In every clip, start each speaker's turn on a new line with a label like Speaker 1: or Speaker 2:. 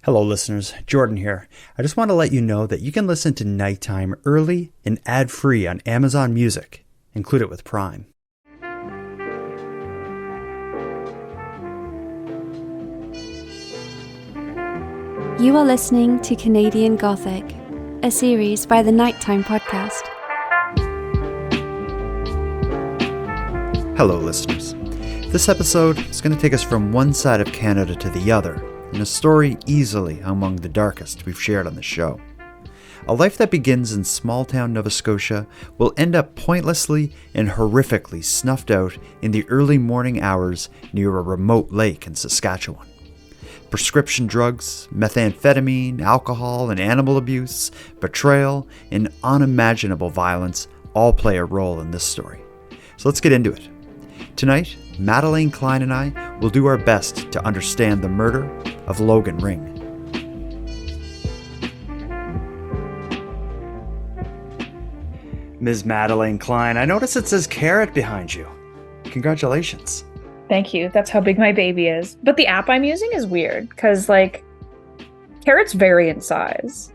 Speaker 1: Hello listeners, Jordan here. I just want to let you know that you can listen to Nighttime early and ad-free on Amazon Music. Include it with Prime.
Speaker 2: You are listening to Canadian Gothic, a series by the Nighttime Podcast.
Speaker 1: Hello listeners. This episode is going to take us from one side of Canada to the other, in a story easily among the darkest we've shared on the show. A life that begins in small-town Nova Scotia will end up pointlessly and horrifically snuffed out in the early morning hours near a remote lake in Saskatchewan. Prescription drugs, methamphetamine, alcohol and animal abuse, betrayal, and unimaginable violence all play a role in this story. So let's get into it. Tonight, Madelayne Kline and I will do our best to understand the murder of Logan Ring. Ms. Madelayne Kline, I notice it says carrot behind you. Congratulations.
Speaker 3: Thank you. That's how big my baby is. But the app I'm using is weird because, carrots vary in size.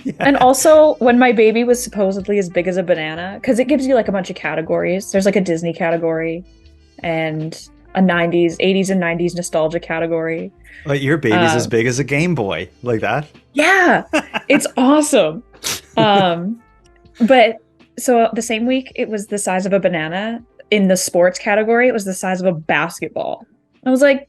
Speaker 3: Yeah. And also, when my baby was supposedly as big as a banana, because it gives you, a bunch of categories. There's, a Disney category and a 80s and 90s nostalgia category.
Speaker 1: But your baby's as big as a Game Boy, like that?
Speaker 3: Yeah. It's awesome. But, so the same week, it was the size of a banana. In the sports category, it was the size of a basketball. I was like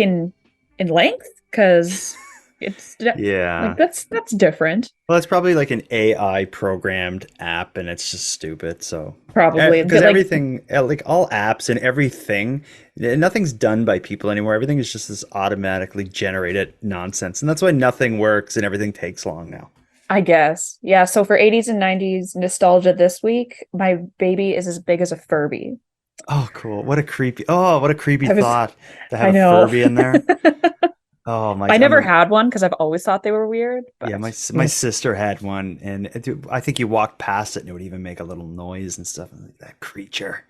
Speaker 3: in length, because it's that's different.
Speaker 1: Well, it's probably an AI programmed app, and it's just stupid. So
Speaker 3: probably
Speaker 1: because everything, all apps and everything, nothing's done by people anymore. Everything is just this automatically generated nonsense, and that's why nothing works and everything takes long now.
Speaker 3: I guess. Yeah, so for 80s and 90s nostalgia this week, my baby is as big as a Furby.
Speaker 1: Oh, cool. What a creepy thought to have a Furby in there. Oh, my!
Speaker 3: I never had one because I've always thought they were weird. But...
Speaker 1: Yeah, my sister had one, and I think you walked past it and it would even make a little noise and stuff. Like, that creature.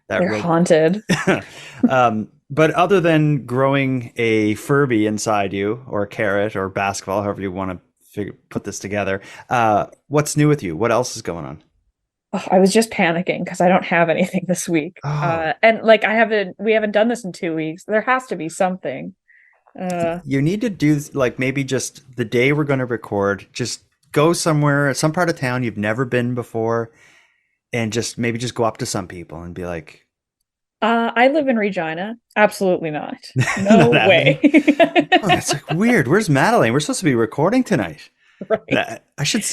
Speaker 3: They're haunted.
Speaker 1: But other than growing a Furby inside you, or a carrot, or basketball, however you want to put this together, what's new with you? What else is going on?
Speaker 3: Oh, I was just panicking because I don't have anything this week. And we haven't done this in 2 weeks. There has to be something.
Speaker 1: You need to do maybe just the day we're going to record, just go somewhere, some part of town you've never been before, and just go up to some people and be like,
Speaker 3: I live in Regina. Absolutely not. No way.
Speaker 1: Oh, that's weird. Where's Madelayne? We're supposed to be recording tonight.
Speaker 3: Right.
Speaker 1: I should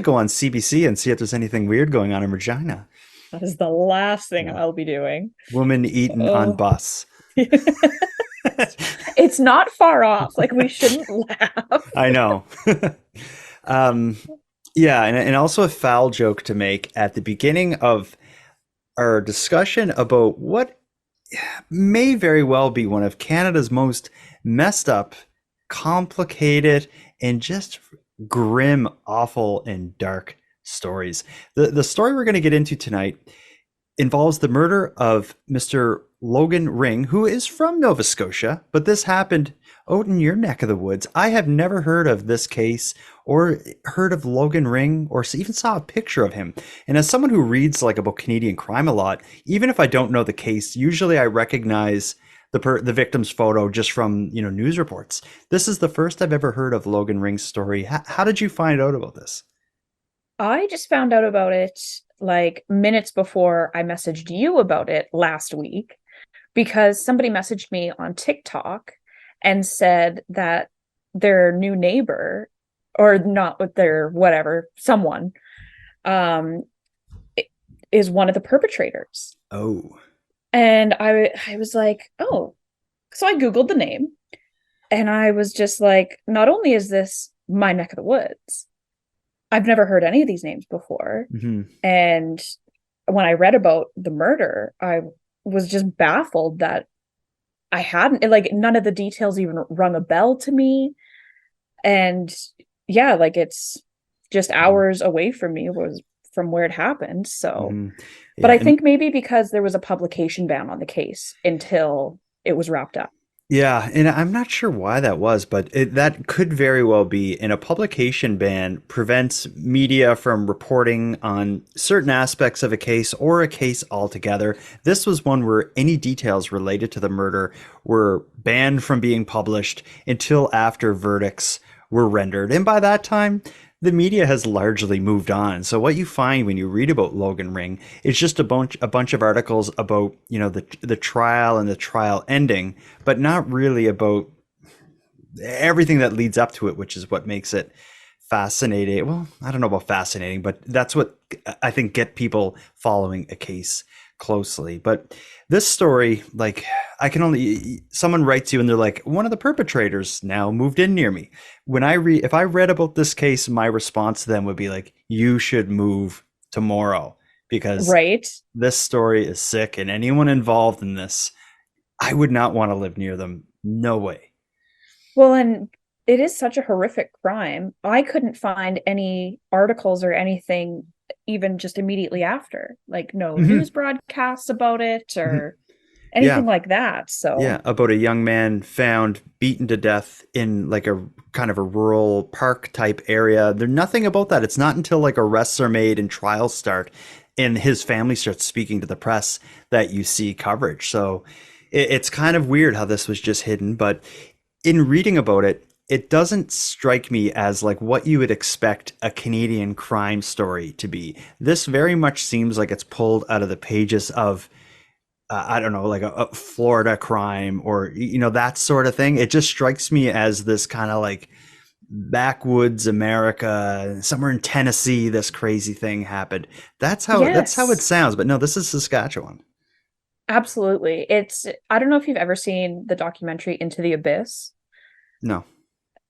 Speaker 1: go on CBC and see if there's anything weird going on in Regina.
Speaker 3: That is the last thing I'll be doing.
Speaker 1: Woman eaten on bus.
Speaker 3: It's not far off. We shouldn't laugh.
Speaker 1: I know. Yeah, and also a foul joke to make at the beginning of our discussion about what may very well be one of Canada's most messed up, complicated, and just grim, awful, and dark stories. The story we're going to get into tonight involves the murder of Mr. Logan Ring, who is from Nova Scotia, but this happened out in your neck of the woods. I have never heard of this case or heard of Logan Ring or even saw a picture of him. And as someone who reads about Canadian crime a lot, even if I don't know the case, usually I recognize the victim's photo just from news reports. This is the first I've ever heard of Logan Ring's story. How did you find out about this?
Speaker 3: I just found out about it minutes before I messaged you about it last week, because somebody messaged me on TikTok and said that their new neighbor, or not with their whatever, someone, is one of the perpetrators.
Speaker 1: Oh.
Speaker 3: And I was like, oh. So I Googled the name, and I was just like, not only is this my neck of the woods, I've never heard any of these names before.
Speaker 1: Mm-hmm.
Speaker 3: And when I read about the murder, I was just baffled that I hadn't, none of the details even rung a bell to me. And yeah, it's just hours away from me from where it happened. So, but I think maybe because there was a publication ban on the case until it was wrapped up.
Speaker 1: Yeah, and I'm not sure why that was, but that could very well be. And a publication ban prevents media from reporting on certain aspects of a case or a case altogether. This was one where any details related to the murder were banned from being published until after verdicts were rendered. And by that time, the media has largely moved on. So what you find when you read about Logan Ring is just a bunch of articles about, the trial and the trial ending, but not really about everything that leads up to it, which is what makes it fascinating. Well, I don't know about fascinating, but that's what I think get people following a case closely. But this story, like, someone writes you and they're like, one of the perpetrators now moved in near me. If I read about this case, my response to them would be like, you should move tomorrow because
Speaker 3: Right.
Speaker 1: this story is sick, and anyone involved in this, I would not want to live near them. No way.
Speaker 3: Well, and it is such a horrific crime. I couldn't find any articles or anything even just immediately after, like no
Speaker 1: Hmm.
Speaker 3: news broadcasts about it
Speaker 1: Hmm.
Speaker 3: or
Speaker 1: Yeah.
Speaker 3: anything like that.
Speaker 1: Yeah,
Speaker 3: So,
Speaker 1: about a young man found beaten to death in like a kind of a rural park type area. There's nothing about that. It's not until like arrests are made and trials start and his family starts speaking to the press that you see coverage. So it's kind of weird how this was just hidden, but in reading about it, it doesn't strike me as like what you would expect a Canadian crime story to be. This very much seems like it's pulled out of the pages of I don't know, like a Florida crime or that sort of thing. It just strikes me as this kind of like backwoods America, somewhere in Tennessee. This crazy thing happened. That's how it
Speaker 3: yes,
Speaker 1: sounds. But no, this is Saskatchewan.
Speaker 3: absolutely. I don't know if you've ever seen the documentary Into the Abyss.
Speaker 1: No.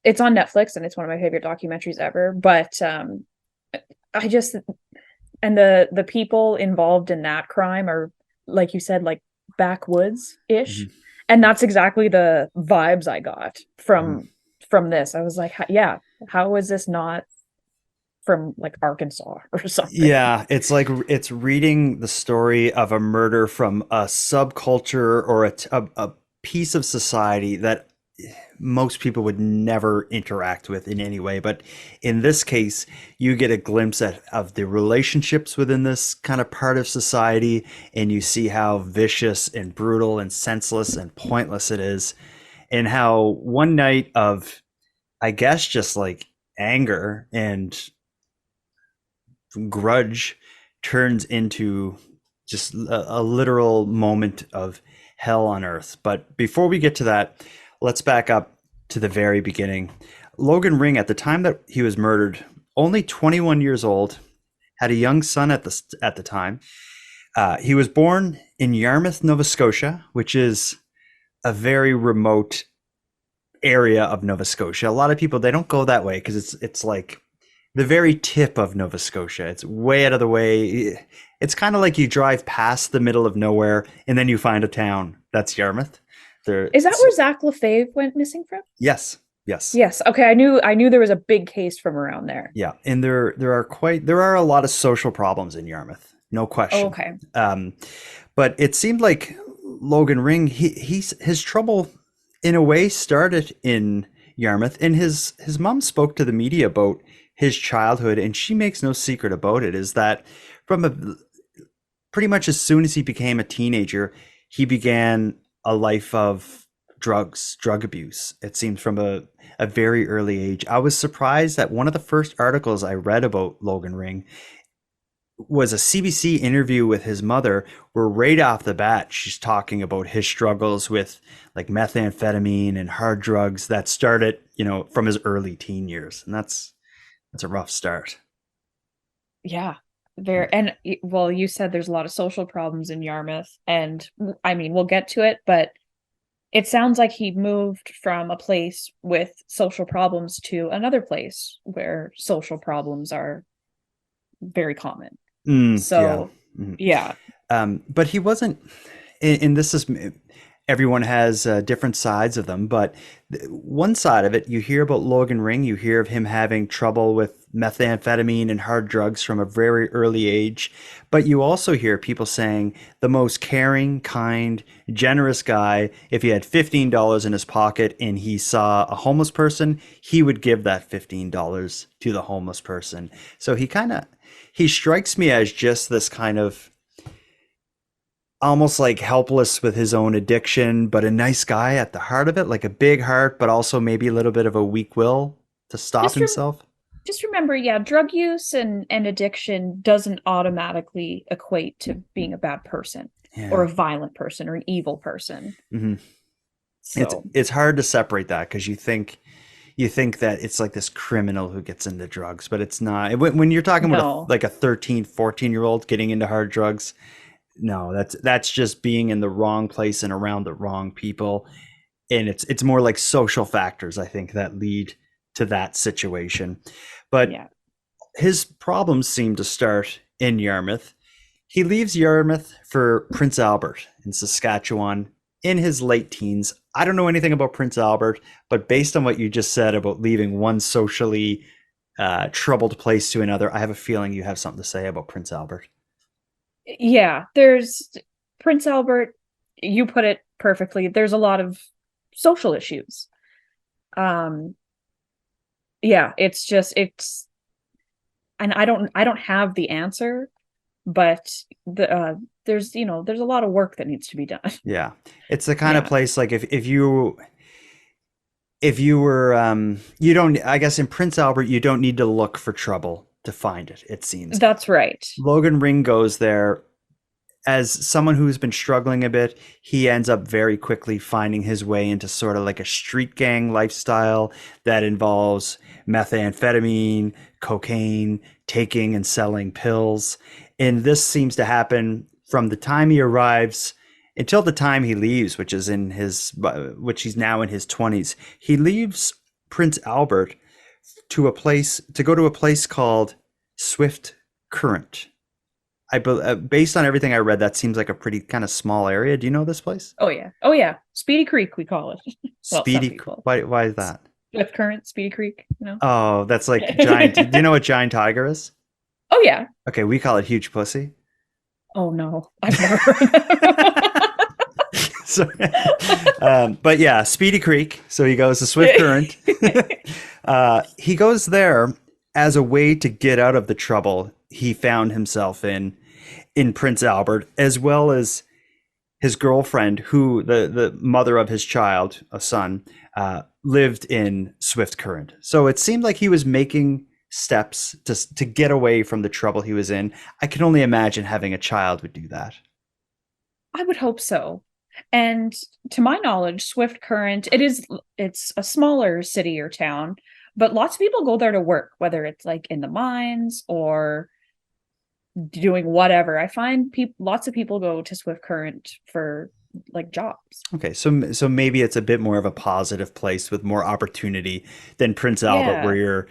Speaker 3: It's on Netflix and it's one of my favorite documentaries ever, but I just and the people involved in that crime are, like you said, like backwoods ish,
Speaker 1: Hmm.
Speaker 3: and that's exactly the vibes I got
Speaker 1: Hmm.
Speaker 3: from this. I was like, yeah, how is this not from like Arkansas or something?
Speaker 1: Yeah, it's like it's reading the story of a murder from a subculture or a piece of society that most people would never interact with in any way. But in this case, you get a glimpse of the relationships within this kind of part of society, and you see how vicious and brutal and senseless and pointless it is, and how one night of, I guess, just like anger and grudge turns into just a literal moment of hell on earth. But before we get to that, let's back up to the very beginning. Logan Ring, at the time that he was murdered, only 21 years old, had a young son at the time. He was born in Yarmouth, Nova Scotia, which is a very remote area of Nova Scotia. A lot of people, they don't go that way because it's like the very tip of Nova Scotia. It's way out of the way. It's kind of like you drive past the middle of nowhere and then you find a town. That's Yarmouth. There,
Speaker 3: Is that where Zach LaFave went missing from?
Speaker 1: yes, yes,
Speaker 3: Yes. Okay, I knew there was a big case from around there.
Speaker 1: yeah, and there are a lot of social problems in Yarmouth, no
Speaker 3: Oh,
Speaker 1: question.
Speaker 3: okay.
Speaker 1: Um, but it seemed like Logan Ring, his trouble in a way started in Yarmouth, and his mom spoke to the media about his childhood, and she makes no secret about it. Is that from pretty much as soon as he became a teenager, he began a life of drug abuse. It seems from a very early age. I was surprised that one of the first articles I read about Logan Ring was a CBC interview with his mother, where right off the bat she's talking about his struggles with like methamphetamine and hard drugs that started, from his early teen years, and that's a rough start.
Speaker 3: Yeah. There and well, you said there's a lot of social problems in Yarmouth, and I mean, we'll get to it, but it sounds like he moved from a place with social problems to another place where social problems are very common.
Speaker 1: Yeah.
Speaker 3: So,
Speaker 1: Mhm.
Speaker 3: yeah.
Speaker 1: But he wasn't, and this is, everyone has different sides of them, but one side of it, you hear about Logan Ring, you hear of him having trouble with methamphetamine and hard drugs from a very early age. But you also hear people saying the most caring, kind, generous guy, if he had $15 in his pocket and he saw a homeless person, he would give that $15 to the homeless person. So he strikes me as just this kind of almost like helpless with his own addiction, but a nice guy at the heart of it, like a big heart, but also maybe a little bit of a weak will to stop himself.
Speaker 3: Just remember, yeah, drug use and addiction doesn't automatically equate to being a bad person or a violent person or an evil person.
Speaker 1: Mm-hmm.
Speaker 3: So
Speaker 1: it's hard to separate that because you think that it's like this criminal who gets into drugs, but it's not. When you're talking about like a 13, 14-year-old getting into hard drugs, no, that's just being in the wrong place and around the wrong people. And it's more like social factors, I think, that lead to that situation. But his problems seem to start in Yarmouth. He leaves Yarmouth for Prince Albert in Saskatchewan in his late teens. I don't know anything about Prince Albert, but based on what you just said about leaving one socially troubled place to another, I have a feeling you have something to say about Prince Albert.
Speaker 3: Yeah, there's Prince Albert, you put it perfectly. There's a lot of social issues. It's and I don't have the answer, but there's a lot of work that needs to be done.
Speaker 1: Yeah. It's the kind of place like if you were you don't, I guess in Prince Albert you don't need to look for trouble to find it, it seems.
Speaker 3: That's right.
Speaker 1: Logan Ring goes there as someone who's been struggling a bit. He ends up very quickly finding his way into sort of like a street gang lifestyle that involves methamphetamine, cocaine, taking and selling pills. And this seems to happen from the time he arrives until the time he leaves, which he's now in his 20s. He leaves Prince Albert to go to a place called Swift Current. Based on everything I read, that seems like a pretty kind of small area. Do you know this place?
Speaker 3: Oh yeah, Speedy Creek we call it.
Speaker 1: Speedy. Why is that?
Speaker 3: Swift Current, Speedy Creek.
Speaker 1: Oh, that's like giant. Do you know what giant tiger is?
Speaker 3: Oh yeah.
Speaker 1: Okay, we call it huge pussy.
Speaker 3: Oh no, I've never heard that.
Speaker 1: So, but yeah, Speedy Creek. So he goes to Swift Current. He goes there as a way to get out of the trouble he found himself in Prince Albert, as well as his girlfriend, who the mother of his child, a son, lived in Swift Current. So it seemed like he was making steps to get away from the trouble he was in. I can only imagine having a child would do that.
Speaker 3: I would hope so. And to my knowledge, Swift Current, it's a smaller city or town, but lots of people go there to work, whether it's like in the mines or doing whatever. I find lots of people go to Swift Current for like jobs.
Speaker 1: Okay, so maybe it's a bit more of a positive place with more opportunity than Prince Albert, where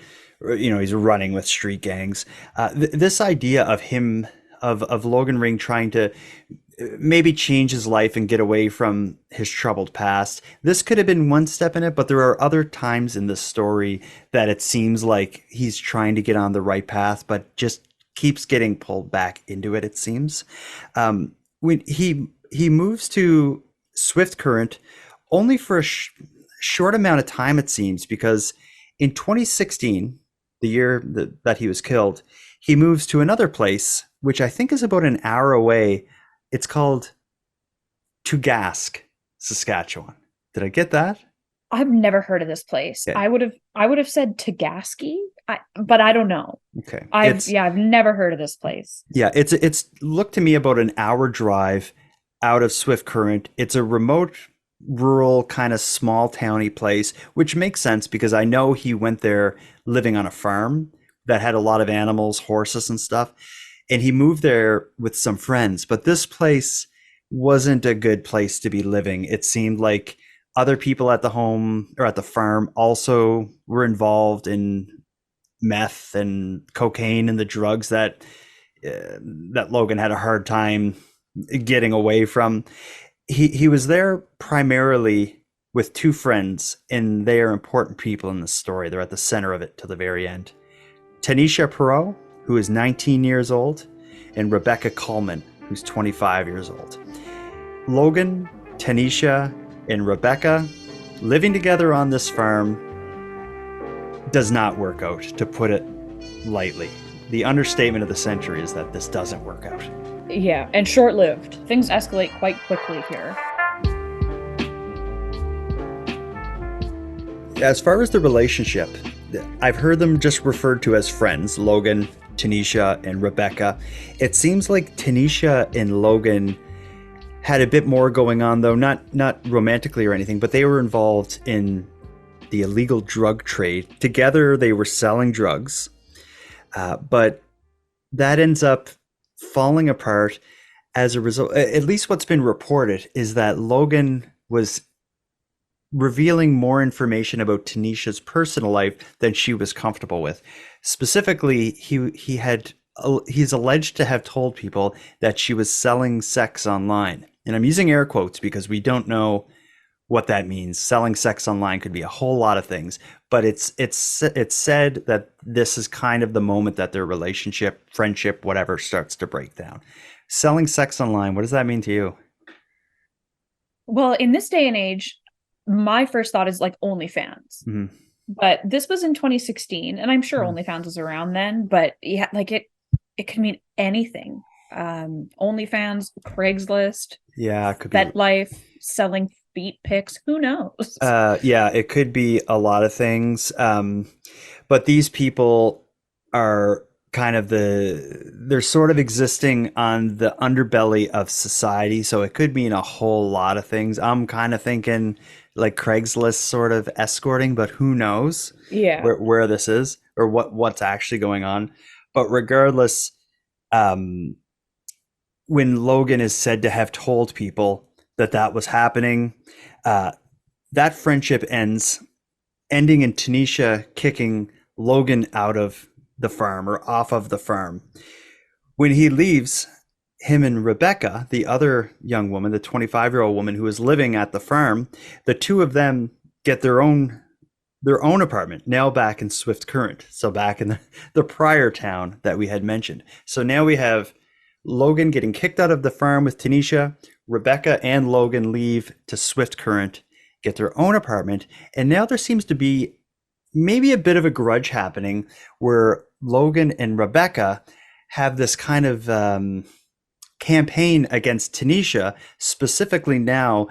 Speaker 1: he's running with street gangs. This idea of him, of Logan Ring trying to maybe change his life and get away from his troubled past. This could have been one step in it, but there are other times in this story that it seems like he's trying to get on the right path, but just keeps getting pulled back into it, it seems. When he moves to Swift Current only for a short amount of time, it seems, because in 2016, the year that he was killed, he moves to another place, which I think is about an hour away. It's called Tugask, Saskatchewan. Did I get that?
Speaker 3: I've never heard of this place.
Speaker 1: Yeah.
Speaker 3: I would have said Tugaski, but I don't know.
Speaker 1: Okay.
Speaker 3: I've never heard of this place.
Speaker 1: Yeah, it's looked to me about an hour drive out of Swift Current. It's a remote, rural, kind of small towny place, which makes sense because I know he went there living on a farm that had a lot of animals, horses and stuff. And he moved there with some friends, but this place wasn't a good place to be living. It seemed like other people at the home or at the farm also were involved in meth and cocaine and the drugs that Logan had a hard time getting away from. He was there primarily with two friends, and they are important people in the story. They're at the center of it to the very end. Tanisha Perot, who is 19 years old, and Rebecca Coleman, who's 25 years old. Logan, Tanisha, and Rebecca living together on this farm does not work out, to put it lightly. The understatement of the century is that this doesn't work out.
Speaker 3: Yeah, and short-lived. Things escalate quite quickly here.
Speaker 1: As far as the relationship, I've heard them just referred to as friends, Logan, Tanisha, and Rebecca. It seems like Tanisha and Logan had a bit more going on, though, not romantically or anything, but they were involved in the illegal drug trade. Together, they were selling drugs, but that ends up falling apart as a result. At least what's been reported is that Logan was revealing more information about Tanisha's personal life than she was comfortable with. Specifically, he's alleged to have told people that she was selling sex online. And I'm using air quotes because we don't know what that means. Selling sex online could be a whole lot of things, but it's said that this is kind of the moment that their relationship, friendship, whatever, starts to break down. Selling sex online, what does that mean to you?
Speaker 3: Well, in this day and age, my first thought is like OnlyFans.
Speaker 1: Mm-hmm.
Speaker 3: But this was in 2016, and I'm sure OnlyFans was around then, but yeah, like it can mean anything. OnlyFans, Craigslist,
Speaker 1: yeah, it could be
Speaker 3: FetLife, selling feet pics, who knows?
Speaker 1: Yeah, it could be a lot of things. But these people are kind of they're sort of existing on the underbelly of society, so it could mean a whole lot of things. I'm kind of thinking like Craigslist sort of escorting, but who knows where this is or what's actually going on. But regardless, when Logan is said to have told people that was happening, that friendship ending in Tanisha kicking Logan out of the farm or off of the farm. When he leaves, him and Rebecca, the other young woman, the 25-year-old woman who was living at the farm, the two of them get their own apartment, now back in Swift Current, so back in the prior town that we had mentioned. So now we have Logan getting kicked out of the farm with Tanisha. Rebecca and Logan leave to Swift Current, get their own apartment, and now there seems to be maybe a bit of a grudge happening where Logan and Rebecca have this kind of campaign against Tanisha, specifically now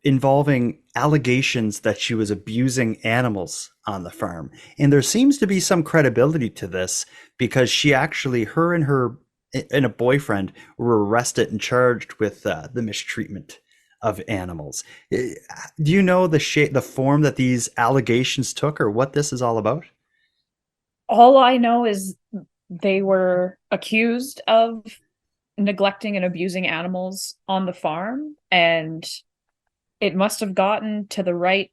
Speaker 1: involving allegations that she was abusing animals on the farm. And there seems to be some credibility to this because her and a boyfriend were arrested and charged with the mistreatment of animals. Do you know the form that these allegations took or what this is all about?
Speaker 3: All I know is they were accused of neglecting and abusing animals on the farm, and it must have gotten to the right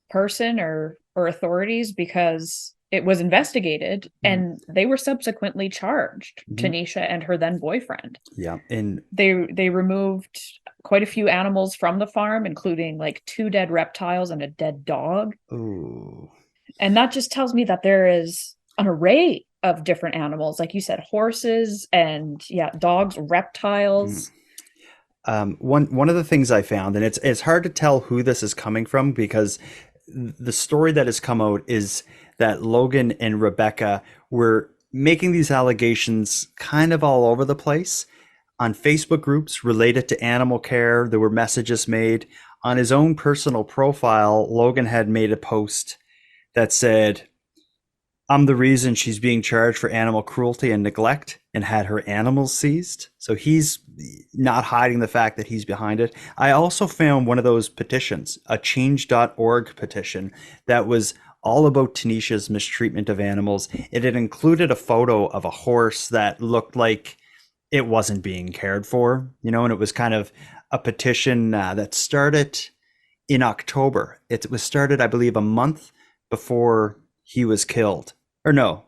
Speaker 3: person or authorities because it was investigated and they were subsequently charged, Tanisha and her then boyfriend.
Speaker 1: Yeah. And
Speaker 3: they removed quite a few animals from the farm, including like 2 dead reptiles and a dead dog.
Speaker 1: Ooh.
Speaker 3: And that just tells me that there is an array of different animals, like you said, horses and dogs, reptiles.
Speaker 1: One of the things I found, and it's hard to tell who this is coming from because the story that has come out is that Logan and Rebecca were making these allegations kind of all over the place on Facebook groups related to animal care. There were messages made on his own personal profile. Logan had made a post that said, "I'm the reason she's being charged for animal cruelty and neglect," and had her animals seized. So he's not hiding the fact that he's behind it. I also found one of those petitions, a change.org petition that was all about Tanisha's mistreatment of animals. It had included a photo of a horse that looked like it wasn't being cared for, and it was kind of a petition that started in October. It was started, I believe, a month before he was killed. Or no.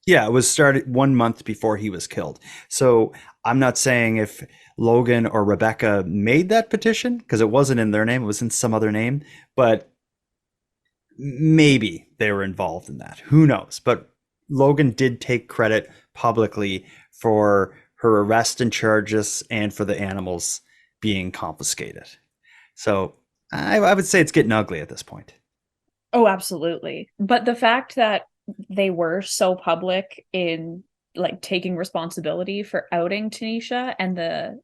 Speaker 1: Yeah, it was started 1 month before he was killed. So I'm not saying if Logan or Rebecca made that petition, because it wasn't in their name, it was in some other name, but maybe they were involved in that. Who knows? But Logan did take credit publicly for her arrest and charges and for the animals being confiscated. So I would say it's getting ugly at this point.
Speaker 3: Oh, absolutely. But the fact that they were so public in like taking responsibility for outing Tanisha, and the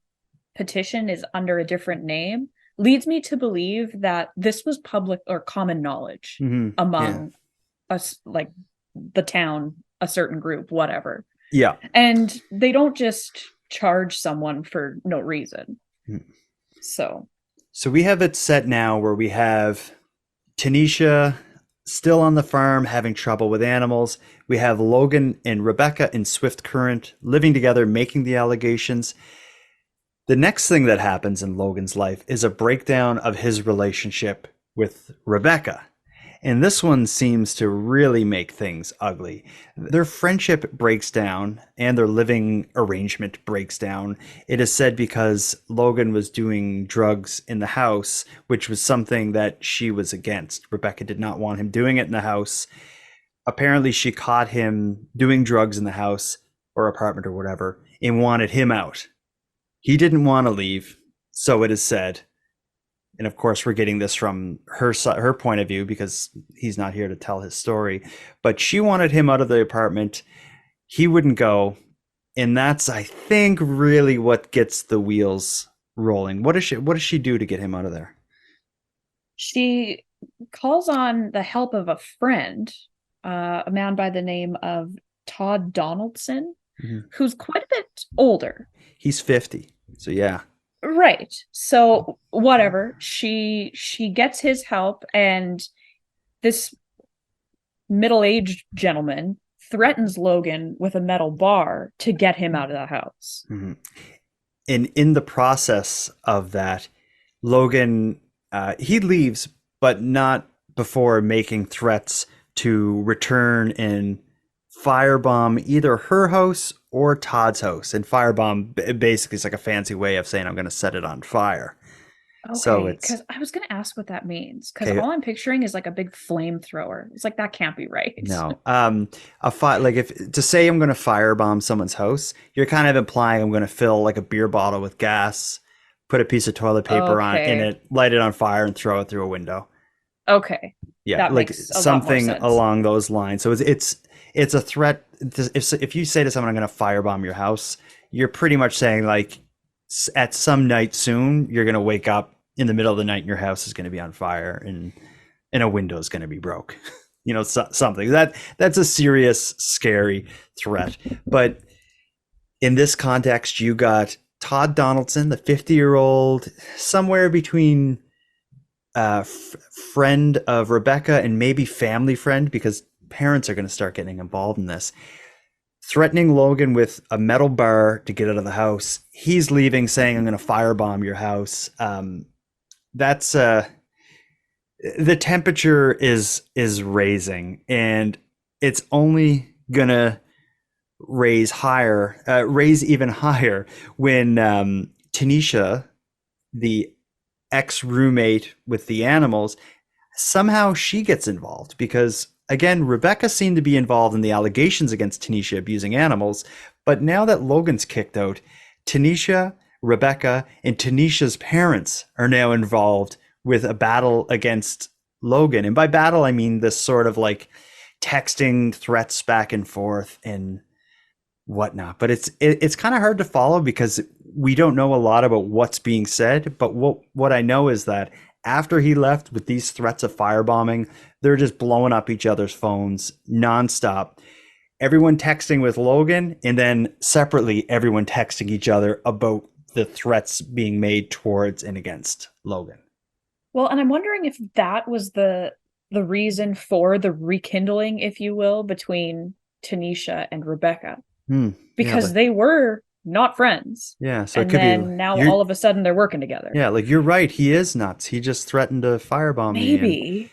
Speaker 3: petition is under a different name, leads me to believe that this was public or common knowledge among us, like the town, a certain group, whatever.
Speaker 1: Yeah.
Speaker 3: And they don't just charge someone for no reason. So
Speaker 1: we have it set now where we have Tanisha still on the farm having trouble with animals. We have Logan and Rebecca in Swift Current living together, making the allegations. The next thing that happens in Logan's life is a breakdown of his relationship with Rebecca. And this one seems to really make things ugly. Their friendship breaks down and their living arrangement breaks down. It is said because Logan was doing drugs in the house, which was something that she was against. Rebecca did not want him doing it in the house. Apparently, she caught him doing drugs in the house or apartment or whatever and wanted him out. He didn't want to leave, so it is said. And of course, we're getting this from her point of view because he's not here to tell his story. But she wanted him out of the apartment. He wouldn't go. And that's, I think, really what gets the wheels rolling. What does she do to get him out of there?
Speaker 3: She calls on the help of a friend, a man by the name of Todd Donaldson, who's quite a bit older.
Speaker 1: He's 50. So yeah.
Speaker 3: Right. So whatever. She gets his help, and this middle-aged gentleman threatens Logan with a metal bar to get him out of the house.
Speaker 1: And in the process of that, Logan, he leaves, but not before making threats to return and firebomb either her house or Todd's house. And firebomb basically is like a fancy way of saying I'm going to set it on fire.
Speaker 3: Okay,
Speaker 1: so it's
Speaker 3: because I was going to ask what that means, because all I'm picturing is like a big flamethrower. It's like, that can't be right.
Speaker 1: No, like if to say I'm going to firebomb someone's house, you're kind of implying I'm going to fill like a beer bottle with gas, put a piece of toilet paper on in it, light it on fire, and throw it through a window.
Speaker 3: Okay,
Speaker 1: yeah,
Speaker 3: that
Speaker 1: like
Speaker 3: makes
Speaker 1: something along those lines. So it's a threat. If you say to someone, I'm going to firebomb your house, you're pretty much saying like at some night soon, you're going to wake up in the middle of the night and your house is going to be on fire and a window is going to be broke. Something that's a serious, scary threat. But in this context, you got Todd Donaldson, the 50-year-old, somewhere between friend of Rebecca and maybe family friend, because parents are going to start getting involved in this, threatening Logan with a metal bar to get out of the house. He's leaving saying, I'm going to firebomb your house. That's the temperature is raising, and it's only going to raise even higher when Tanisha, the ex-roommate with the animals, somehow she gets involved, because again, Rebecca seemed to be involved in the allegations against Tanisha abusing animals, but now that Logan's kicked out, Tanisha, Rebecca, and Tanisha's parents are now involved with a battle against Logan. And by battle, I mean this sort of like texting threats back and forth and whatnot. But it's kind of hard to follow because we don't know a lot about what's being said. But what I know is that after he left with these threats of firebombing, they're just blowing up each other's phones nonstop. Everyone texting with Logan, and then separately, everyone texting each other about the threats being made towards and against Logan.
Speaker 3: Well, and I'm wondering if that was the reason for the rekindling, if you will, between Tanisha and Rebecca. Because they were not friends.
Speaker 1: Yeah, so
Speaker 3: and
Speaker 1: it could
Speaker 3: then
Speaker 1: be
Speaker 3: now all of a sudden they're working together.
Speaker 1: Yeah, like you're right. He is nuts. He just threatened to firebomb me.
Speaker 3: Maybe.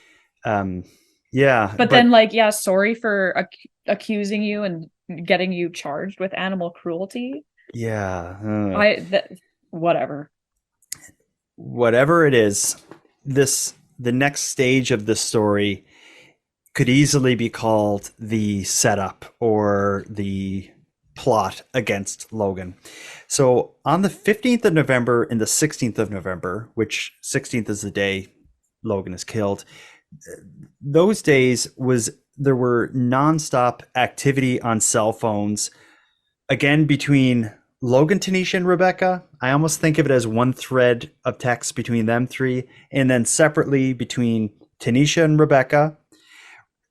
Speaker 1: Yeah.
Speaker 3: But then, like, yeah, sorry for accusing you and getting you charged with animal cruelty.
Speaker 1: Yeah.
Speaker 3: Whatever.
Speaker 1: Whatever it is, the next stage of this story could easily be called the setup or the plot against Logan. So on the 15th of November and the 16th of November, which 16th is the day Logan is killed, those days there were nonstop activity on cell phones, again, between Logan, Tanisha, and Rebecca. I almost think of it as one thread of text between them three, and then separately between Tanisha and Rebecca,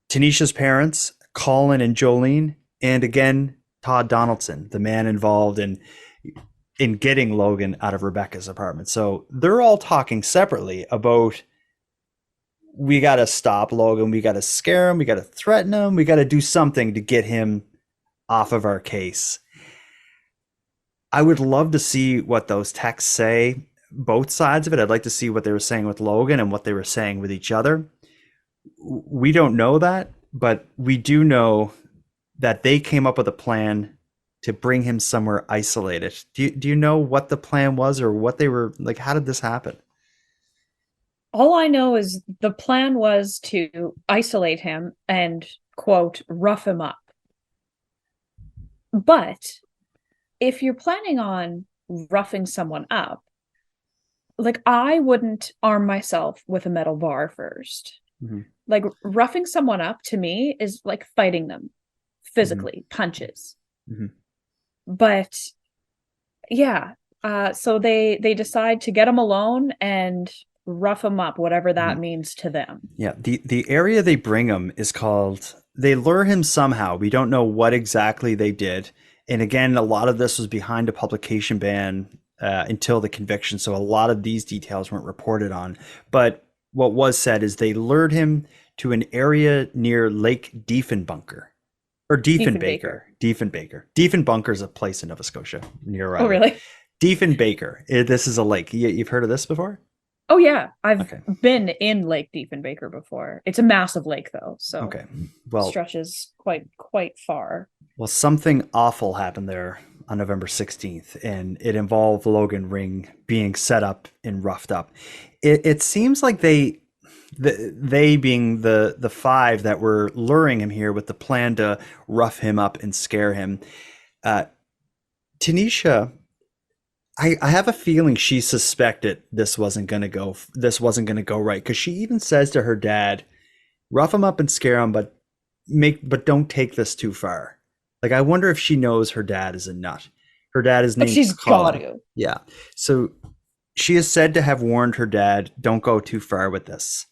Speaker 1: Tanisha's parents, Colin and Jolene, and again, Todd Donaldson, the man involved in getting Logan out of Rebecca's apartment. So they're all talking separately about, we got to stop Logan, we got to scare him, we got to threaten him, we got to do something to get him off of our case. I would love to see what those texts say, both sides of it. I'd like to see what they were saying with Logan and what they were saying with each other. We don't know that, but we do know that they came up with a plan to bring him somewhere isolated. Do you know what the plan was, or what they were like? How did this happen?
Speaker 3: All I know is the plan was to isolate him and, quote, rough him up. But if you're planning on roughing someone up, like, I wouldn't arm myself with a metal bar first.
Speaker 1: Mm-hmm.
Speaker 3: Like, roughing someone up to me is like fighting them physically, punches.
Speaker 1: Mm-hmm.
Speaker 3: But yeah, so they decide to get him alone and rough him up, whatever that means to them.
Speaker 1: Yeah, the area they bring him is called, they lure him somehow. We don't know what exactly they did. And again, a lot of this was behind a publication ban until the conviction. So a lot of these details weren't reported on. But what was said is they lured him to an area near Lake Diefenbunker. Or Diefenbaker. Diefenbunker is a place in Nova Scotia near.
Speaker 3: Oh, really?
Speaker 1: Diefenbaker. This is a lake. You've heard of this before?
Speaker 3: Oh, yeah. I've been in Lake Diefenbaker before. It's a massive lake, though. So it stretches quite far.
Speaker 1: Well, something awful happened there on November 16th, and it involved Logan Ring being set up and roughed up. It seems like they being the five that were luring him here with the plan to rough him up and scare him. Tanisha, I have a feeling she suspected this wasn't going to go right, because she even says to her dad, rough him up and scare him, but don't take this too far. Like, I wonder if she knows her dad is a nut. Her dad is named
Speaker 3: She's
Speaker 1: Colin.
Speaker 3: got to.
Speaker 1: Yeah. So she is said to have warned her dad, don't go too far with this.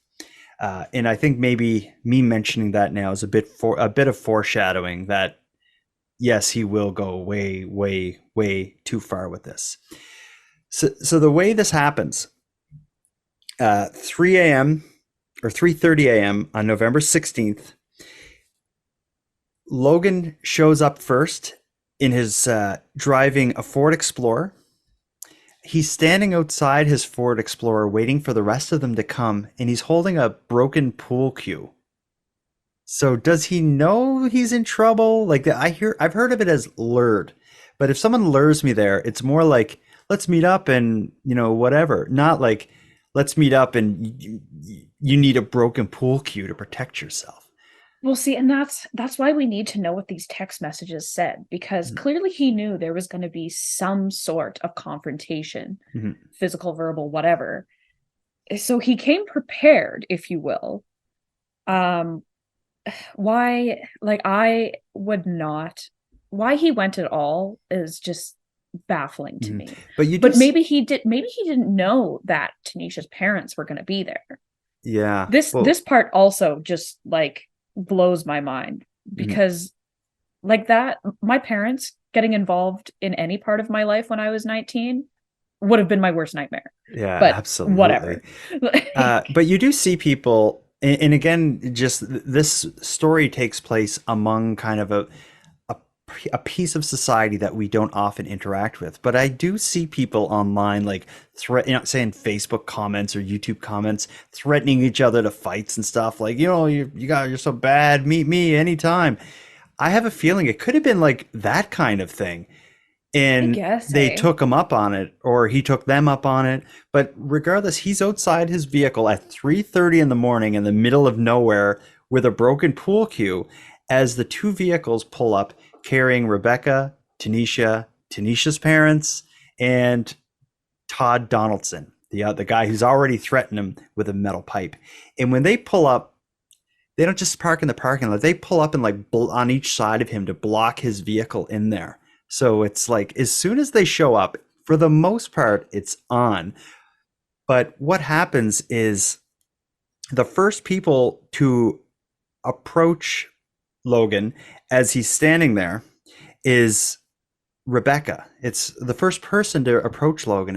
Speaker 1: And I think maybe me mentioning that now is a bit of foreshadowing that, yes, he will go way, way, way too far with this. So the way this happens, 3 a.m. or 3:30 a.m. on November 16th, Logan shows up first in his driving a Ford Explorer. He's standing outside his Ford Explorer waiting for the rest of them to come, and he's holding a broken pool cue. So does he know he's in trouble? Like, I've heard of it as lured, but if someone lures me there, it's more like, let's meet up and, whatever. Not like, let's meet up and you need a broken pool cue to protect yourself.
Speaker 3: Well, see, and that's why we need to know what these text messages said, because clearly he knew there was going to be some sort of confrontation, physical, verbal, whatever. So he came prepared, if you will. Why he went at all is just baffling to me. But maybe he didn't know that Tanisha's parents were going to be there.
Speaker 1: Yeah.
Speaker 3: This part also just like blows my mind, because like that, my parents getting involved in any part of my life when I was 19 would have been my worst nightmare.
Speaker 1: Yeah,
Speaker 3: but
Speaker 1: absolutely.
Speaker 3: Whatever.
Speaker 1: But you do see people, and again, just this story takes place among kind of a piece of society that we don't often interact with. But I do see people online, like saying Facebook comments or YouTube comments, threatening each other to fights and stuff. Like, you're so bad. Meet me anytime. I have a feeling it could have been like that kind of thing. And they took him up on it, or he took them up on it. But regardless, he's outside his vehicle at 3:30 in the morning in the middle of nowhere with a broken pool cue as the two vehicles pull up carrying Rebecca, Tanisha's parents, and Todd Donaldson, the guy who's already threatened him with a metal pipe. And when they pull up, they don't just park in the parking lot. They pull up and like on each side of him to block his vehicle in there. So it's like as soon as they show up, for the most part, it's on. But what happens is the first people to approach Logan as he's standing there is Rebecca. It's the first person to approach Logan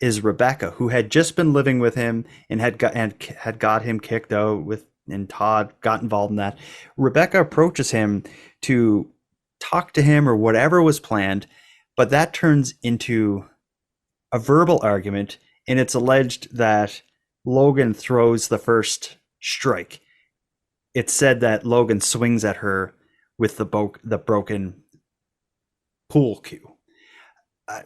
Speaker 1: is Rebecca, who had just been living with him and had got him kicked out with, and Todd got involved in that. Rebecca approaches him to talk to him or whatever was planned, but that turns into a verbal argument, and it's alleged that Logan throws the first strike. It's said that Logan swings at her with the broken pool cue.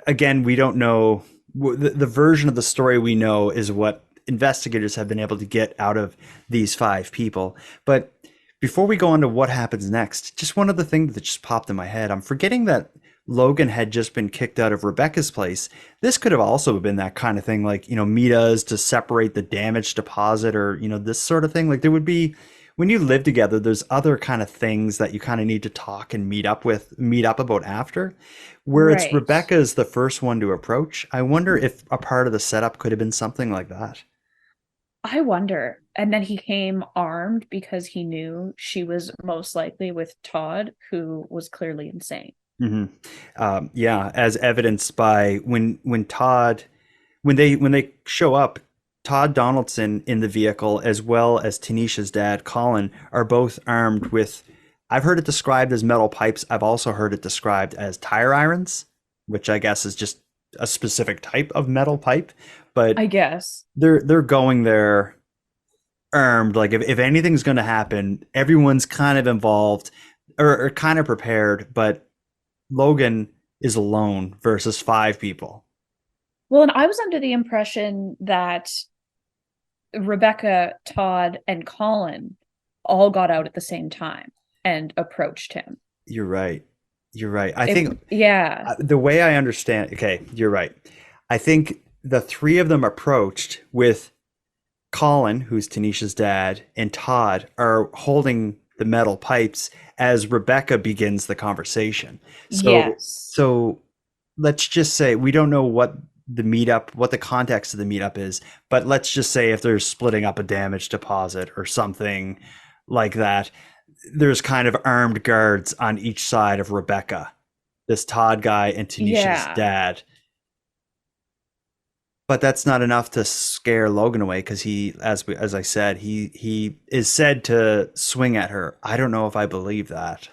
Speaker 1: Again, we don't know. The version of the story we know is what investigators have been able to get out of these five people. But before we go on to what happens next, just one other thing that just popped in my head. I'm forgetting that Logan had just been kicked out of Rebecca's place. This could have also been that kind of thing, like, meet us to separate the damage deposit, or, this sort of thing. Like, there would be, when you live together, there's other kind of things that you kind of need to talk and meet up about after. Where it's Rebecca's the first one to approach. I wonder if a part of the setup could have been something like that.
Speaker 3: I wonder. And then he came armed because he knew she was most likely with Todd, who was clearly insane.
Speaker 1: Mm-hmm. Yeah, as evidenced by when they show up, Todd Donaldson in the vehicle, as well as Tanisha's dad, Colin, are both armed with, I've heard it described as metal pipes. I've also heard it described as tire irons, which I guess is just a specific type of metal pipe. But
Speaker 3: I guess
Speaker 1: they're going there armed. Like if anything's going to happen, everyone's kind of involved or kind of prepared, but Logan is alone versus five people.
Speaker 3: Well, and I was under the impression that Rebecca, Todd, and Colin all got out at the same time and approached him.
Speaker 1: You're right. I think
Speaker 3: yeah.
Speaker 1: The way I understand, okay, you're right. I think the three of them approached with Colin, who's Tanisha's dad, and Todd are holding the metal pipes as Rebecca begins the conversation. So let's just say we don't know what the context of the meetup is, but let's just say if they're splitting up a damage deposit or something like that, there's kind of armed guards on each side of Rebecca, this Todd guy and Tanisha's dad. But that's not enough to scare Logan away, because he, as I said, he is said to swing at her. I don't know if I believe that.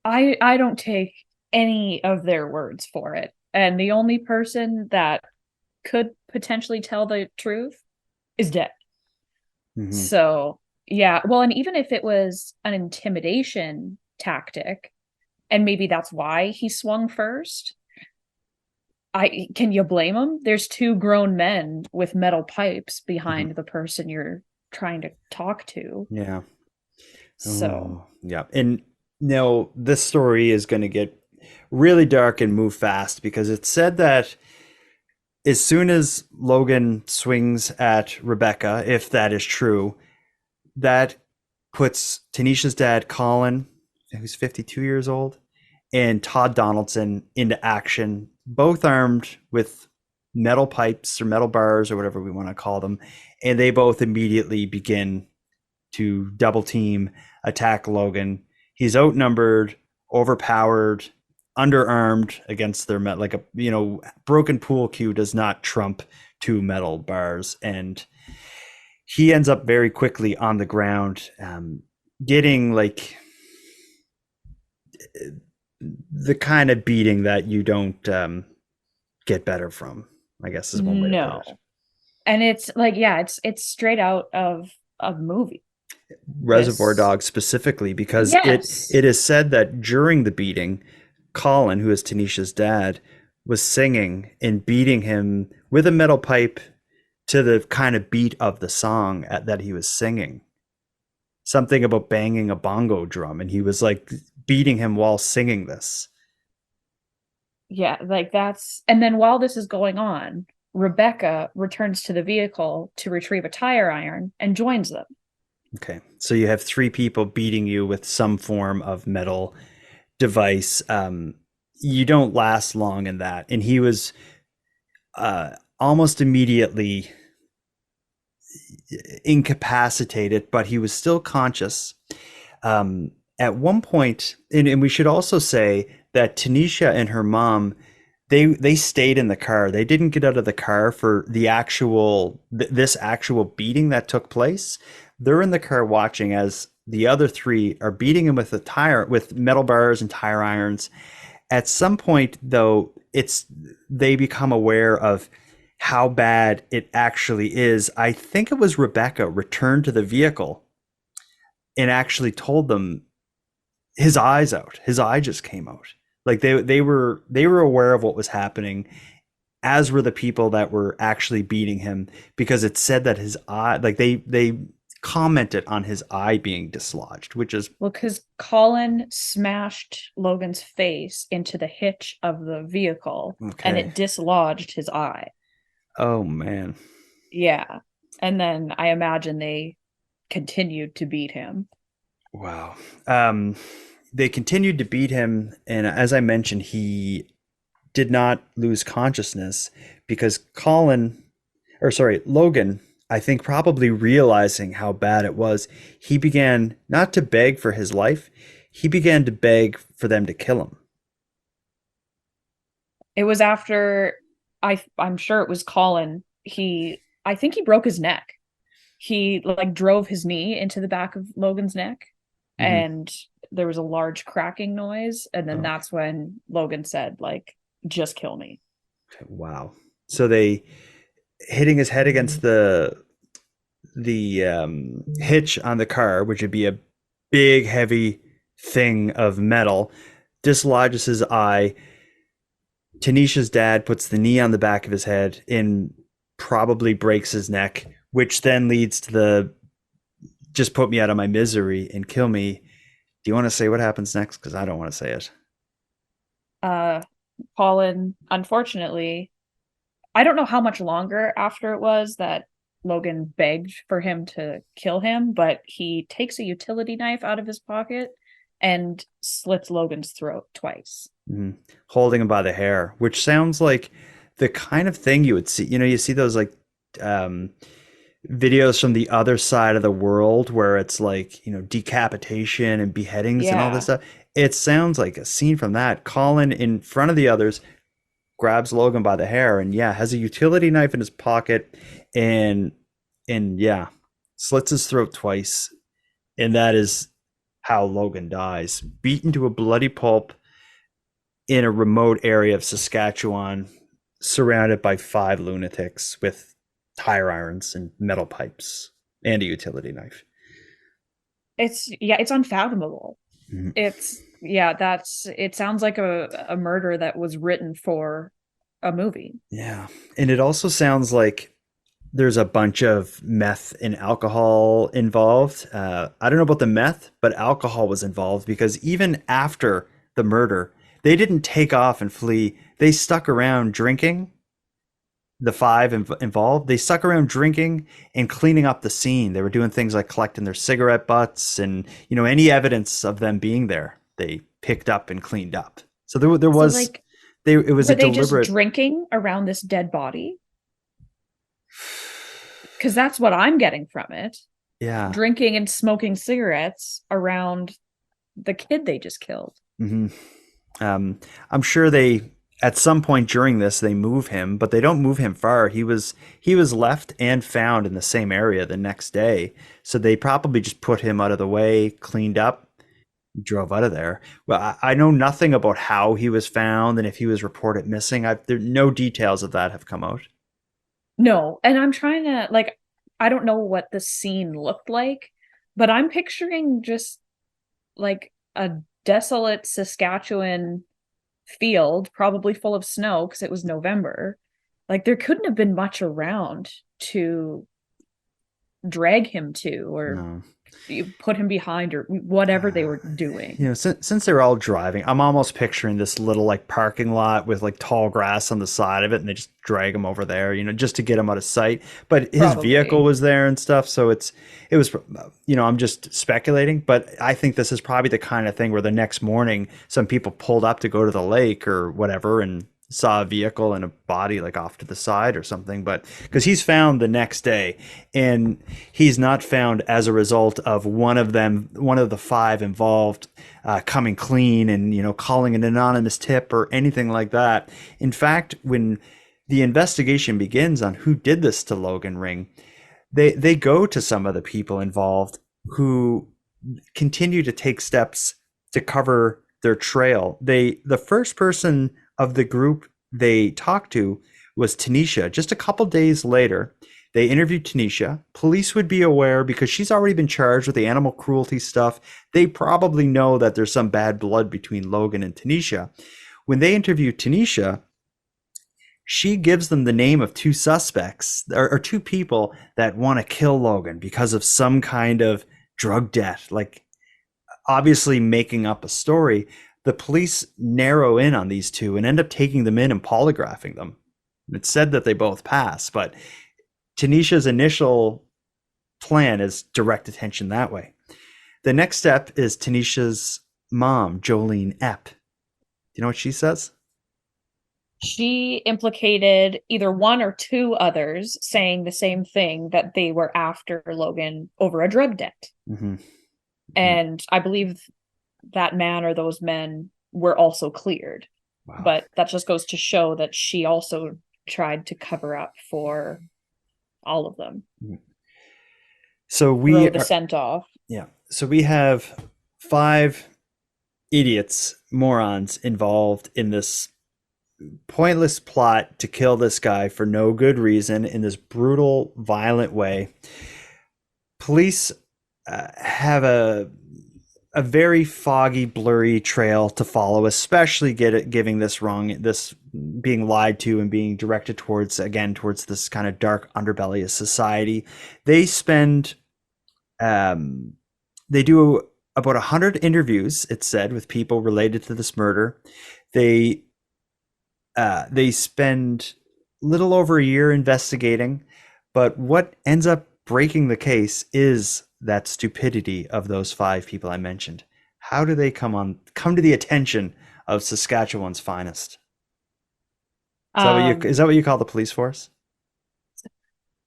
Speaker 3: I don't take any of their words for it. And the only person that could potentially tell the truth is dead. Mm-hmm. So, yeah. Well, and even if it was an intimidation tactic, and maybe that's why he swung first, can you blame him? There's two grown men with metal pipes behind the person you're trying to talk to.
Speaker 1: Yeah.
Speaker 3: So.
Speaker 1: Yeah. And now this story is going to get really dark and move fast, because it's said that as soon as Logan swings at Rebecca, if that is true, that puts Tanisha's dad, Colin, who's 52 years old, and Todd Donaldson into action, both armed with metal pipes or metal bars or whatever we want to call them. And they both immediately begin to double team, attack Logan. He's outnumbered, overpowered, underarmed against their metal, like a, broken pool cue does not trump two metal bars. And he ends up very quickly on the ground, getting like the kind of beating that you don't get better from, I guess is one way to put it. And
Speaker 3: it's like, it's straight out of a movie.
Speaker 1: Reservoir Dogs specifically, because it is said that during the beating, Colin, who is Tanisha's dad, was singing and beating him with a metal pipe to the kind of beat of the song that he was singing. something about banging a bongo drum, and he was like beating him while singing this.
Speaker 3: Yeah, like that's, and then while this is going on, Rebecca returns to the vehicle to retrieve a tire iron and joins them.
Speaker 1: Okay, so you have three people beating you with some form of metal device. You don't last long in that, and he was almost immediately incapacitated, but he was still conscious. At one point, and we should also say that Tanisha and her mom, they stayed in the car. They didn't get out of the car for the actual this actual beating that took place. They're in the car watching as the other three are beating him with metal bars and tire irons. At some point, though, they become aware of how bad it actually is. I think it was Rebecca returned to the vehicle and actually told them his eyes out. His eye just came out. Like they were aware of what was happening, as were the people that were actually beating him, because it said that his eye, like they commented on his eye being dislodged, which is,
Speaker 3: well, because Colin smashed Logan's face into the hitch of the vehicle,
Speaker 1: okay.
Speaker 3: And it dislodged his eye.
Speaker 1: Oh man.
Speaker 3: Yeah. And then I imagine they continued to beat him.
Speaker 1: Wow. They continued to beat him, and as I mentioned, he did not lose consciousness because Logan, I think probably realizing how bad it was, he began not to beg for his life, he began to beg for them to kill him.
Speaker 3: It was after I'm sure it was Colin. I think he broke his neck. He like drove his knee into the back of Logan's neck, and there was a large cracking noise, and then that's when Logan said, like, just kill me.
Speaker 1: Wow. So they hitting his head against the hitch on the car, which would be a big heavy thing of metal, dislodges his eye. Tanisha's dad puts the knee on the back of his head and probably breaks his neck, which then leads to the just put me out of my misery and kill me. Do you want to say what happens next? Because I don't want to say it.
Speaker 3: Colin, unfortunately, I don't know how much longer after it was that Logan begged for him to kill him, but he takes a utility knife out of his pocket and slits Logan's throat twice.
Speaker 1: Mm-hmm. Holding him by the hair, which sounds like the kind of thing you would see. You know, you see those like videos from the other side of the world where it's like, you know, decapitation and beheadings and all this stuff. It sounds like a scene from that. Colin, in front of the others, grabs Logan by the hair and has a utility knife in his pocket and slits his throat twice. And that is how Logan dies, beaten to a bloody pulp in a remote area of Saskatchewan, surrounded by 5 lunatics with tire irons and metal pipes and a utility knife.
Speaker 3: It's unfathomable. Mm-hmm. It sounds like a murder that was written for a movie.
Speaker 1: Yeah. And it also sounds like there's a bunch of meth and alcohol involved. I don't know about the meth, but alcohol was involved, because even after the murder, they didn't take off and flee. They stuck around drinking. The 5 involved, they stuck around drinking and cleaning up the scene. They were doing things like collecting their cigarette butts and, you know, any evidence of them being there, they picked up and cleaned up. So there was, like, it was a deliberate. Were they just
Speaker 3: drinking around this dead body? Because that's what I'm getting from it.
Speaker 1: Yeah.
Speaker 3: Drinking and smoking cigarettes around the kid they just killed.
Speaker 1: Mm-hmm. I'm sure they, at some point during this, they move him, but they don't move him far. He was left and found in the same area the next day. So they probably just put him out of the way, cleaned up, drove out of there. Well, I know nothing about how he was found and if he was reported missing. No details of that have come out.
Speaker 3: No, and I'm trying to, like, I don't know what the scene looked like, but I'm picturing just like a desolate Saskatchewan field, probably full of snow because it was November. Like, there couldn't have been much around to drag him to, or you put him behind or whatever they were doing.
Speaker 1: You know, since they were all driving, I'm almost picturing this little like parking lot with like tall grass on the side of it, and they just drag him over there, you know, just to get him out of sight. But his
Speaker 3: Probably.
Speaker 1: vehicle was there and stuff, so it was, you know, I'm just speculating, but I think this is probably the kind of thing where the next morning some people pulled up to go to the lake or whatever and saw a vehicle and a body like off to the side or something. But because he's found the next day, and he's not found as a result of one of the five involved coming clean and, you know, calling an anonymous tip or anything like that. In fact, when the investigation begins on who did this to Logan Ring, they go to some of the people involved who continue to take steps to cover their trail. The first person of the group they talked to was Tanisha. Just a couple days later, they interviewed Tanisha. Police would be aware because she's already been charged with the animal cruelty stuff. They probably know that there's some bad blood between Logan and Tanisha. When they interview Tanisha, she gives them the name of two suspects or two people that want to kill Logan because of some kind of drug debt, like obviously making up a story. The police narrow in on these two and end up taking them in and polygraphing them. It's said that they both pass, but Tanisha's initial plan is direct attention that way. The next step is Tanisha's mom, Jolene Epp. Do you know what she says?
Speaker 3: She implicated either one or two others, saying the same thing, that they were after Logan over a drug debt.
Speaker 1: Mm-hmm.
Speaker 3: And I believe that man or those men were also cleared. Wow. But that just goes to show that she also tried to cover up for all of them.
Speaker 1: So we
Speaker 3: throw the scent off.
Speaker 1: Yeah. So we have 5 idiots, morons involved in this pointless plot to kill this guy for no good reason in this brutal, violent way. Police have a very foggy, blurry trail to follow, especially giving this being lied to and being directed towards this kind of dark underbelly of society. They do about 100 interviews, it's said, with people related to this murder. They spend little over a year investigating, but what ends up breaking the case is that stupidity of those 5 people I mentioned. How do they come to the attention of Saskatchewan's finest? Is that what you call the police force?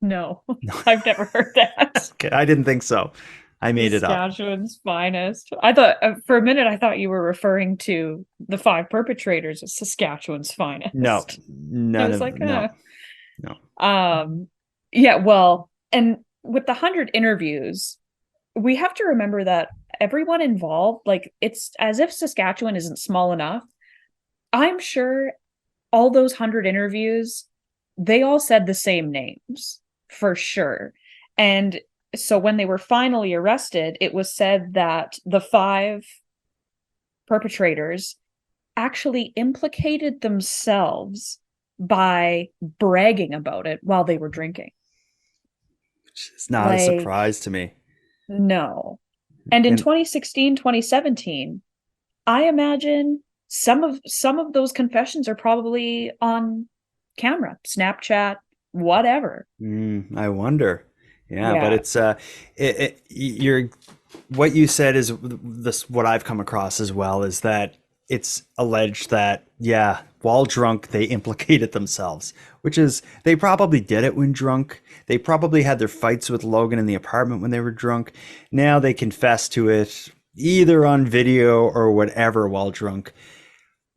Speaker 3: No, I've never heard that.
Speaker 1: Okay, I didn't think so. I made it up.
Speaker 3: Saskatchewan's finest. I thought for a minute, I thought you were referring to the 5 perpetrators of Saskatchewan's finest.
Speaker 1: No,
Speaker 3: yeah, well, and with the 100 interviews, we have to remember that everyone involved, like, it's as if Saskatchewan isn't small enough. I'm sure all those 100 interviews, they all said the same names for sure. And so when they were finally arrested, it was said that the 5 perpetrators actually implicated themselves by bragging about it while they were drinking.
Speaker 1: Which is not a surprise to me.
Speaker 3: No. And in 2016, 2017, I imagine some of those confessions are probably on camera, Snapchat, whatever.
Speaker 1: I wonder. Yeah, but it's what you said is this. What I've come across as well is that it's alleged that while drunk they implicated themselves, which is they probably did it when drunk. They probably had their fights with Logan in the apartment when they were drunk. Now they confess to it either on video or whatever while drunk.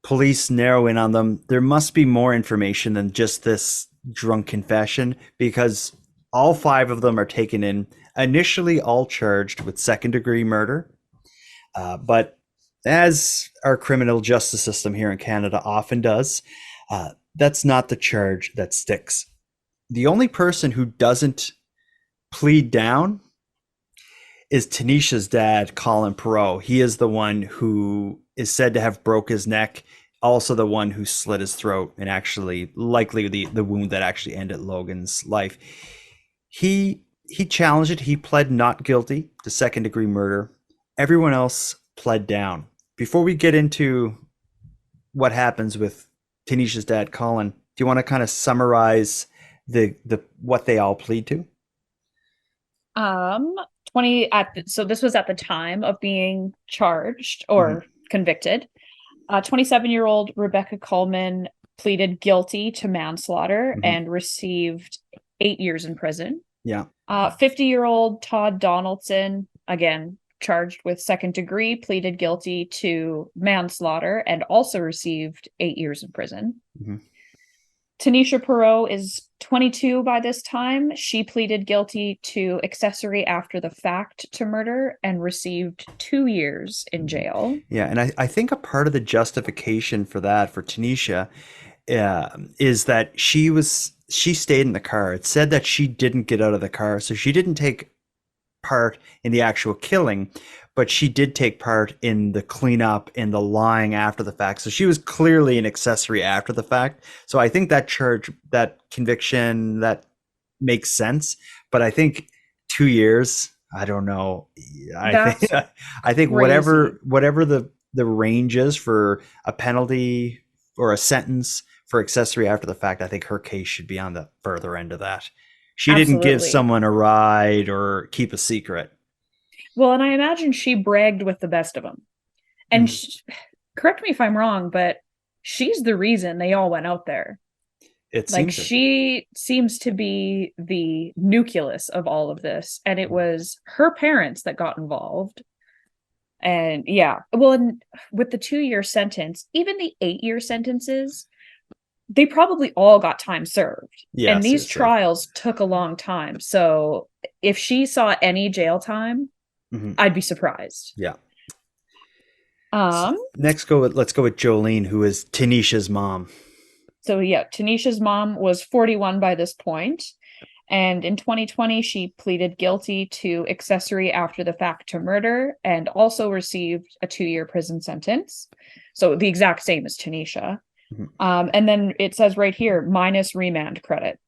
Speaker 1: Police narrow in on them. There must be more information than just this drunk confession, because all 5 of them are taken in, initially all charged with second-degree murder. But as our criminal justice system here in Canada often does, that's not the charge that sticks. The only person who doesn't plead down is Tanisha's dad, Colin Perot. He is the one who is said to have broke his neck, also the one who slit his throat, and actually likely the wound that actually ended Logan's life. He he challenged it. He pled not guilty to second degree murder. Everyone else pled down. Before we get into what happens with Tanisha's dad, Colin, do you want to kind of summarize the what they all plead to?
Speaker 3: Um, 20 so this was at the time of being charged or convicted. 27-year-old Rebecca Coleman pleaded guilty to manslaughter and received 8 years in prison.
Speaker 1: Yeah.
Speaker 3: 50-year-old Todd Donaldson, again charged with second degree, pleaded guilty to manslaughter and also received 8 years in prison. Tanisha Perot is 22 by this time. She pleaded guilty to accessory after the fact to murder and received 2 years in jail.
Speaker 1: Yeah, and I think a part of the justification for that for Tanisha is that she stayed in the car. It said that she didn't get out of the car, so she didn't take part in the actual killing, but she did take part in the cleanup and the lying after the fact. So she was clearly an accessory after the fact. So I think that charge, that conviction, that makes sense. But I think 2 years, I don't know. I think whatever the range is for a penalty or a sentence for accessory after the fact, I think her case should be on the further end of that. She didn't give someone a ride or keep a secret.
Speaker 3: Well, and I imagine she bragged with the best of them. And correct me if I'm wrong, but she's the reason they all went out there. She seems to be the nucleus of all of this. And it was her parents that got involved. And yeah, well, and with the 2-year sentence, even the 8-year sentences, they probably all got time served. Yes, and these trials took a long time. So if she saw any jail time, I'd be surprised.
Speaker 1: Yeah. Let's go with Jolene, who is Tanisha's mom.
Speaker 3: So yeah, Tanisha's mom was 41 by this point. And in 2020, she pleaded guilty to accessory after the fact to murder and also received a 2-year prison sentence. So the exact same as Tanisha. And then it says right here, minus remand credit.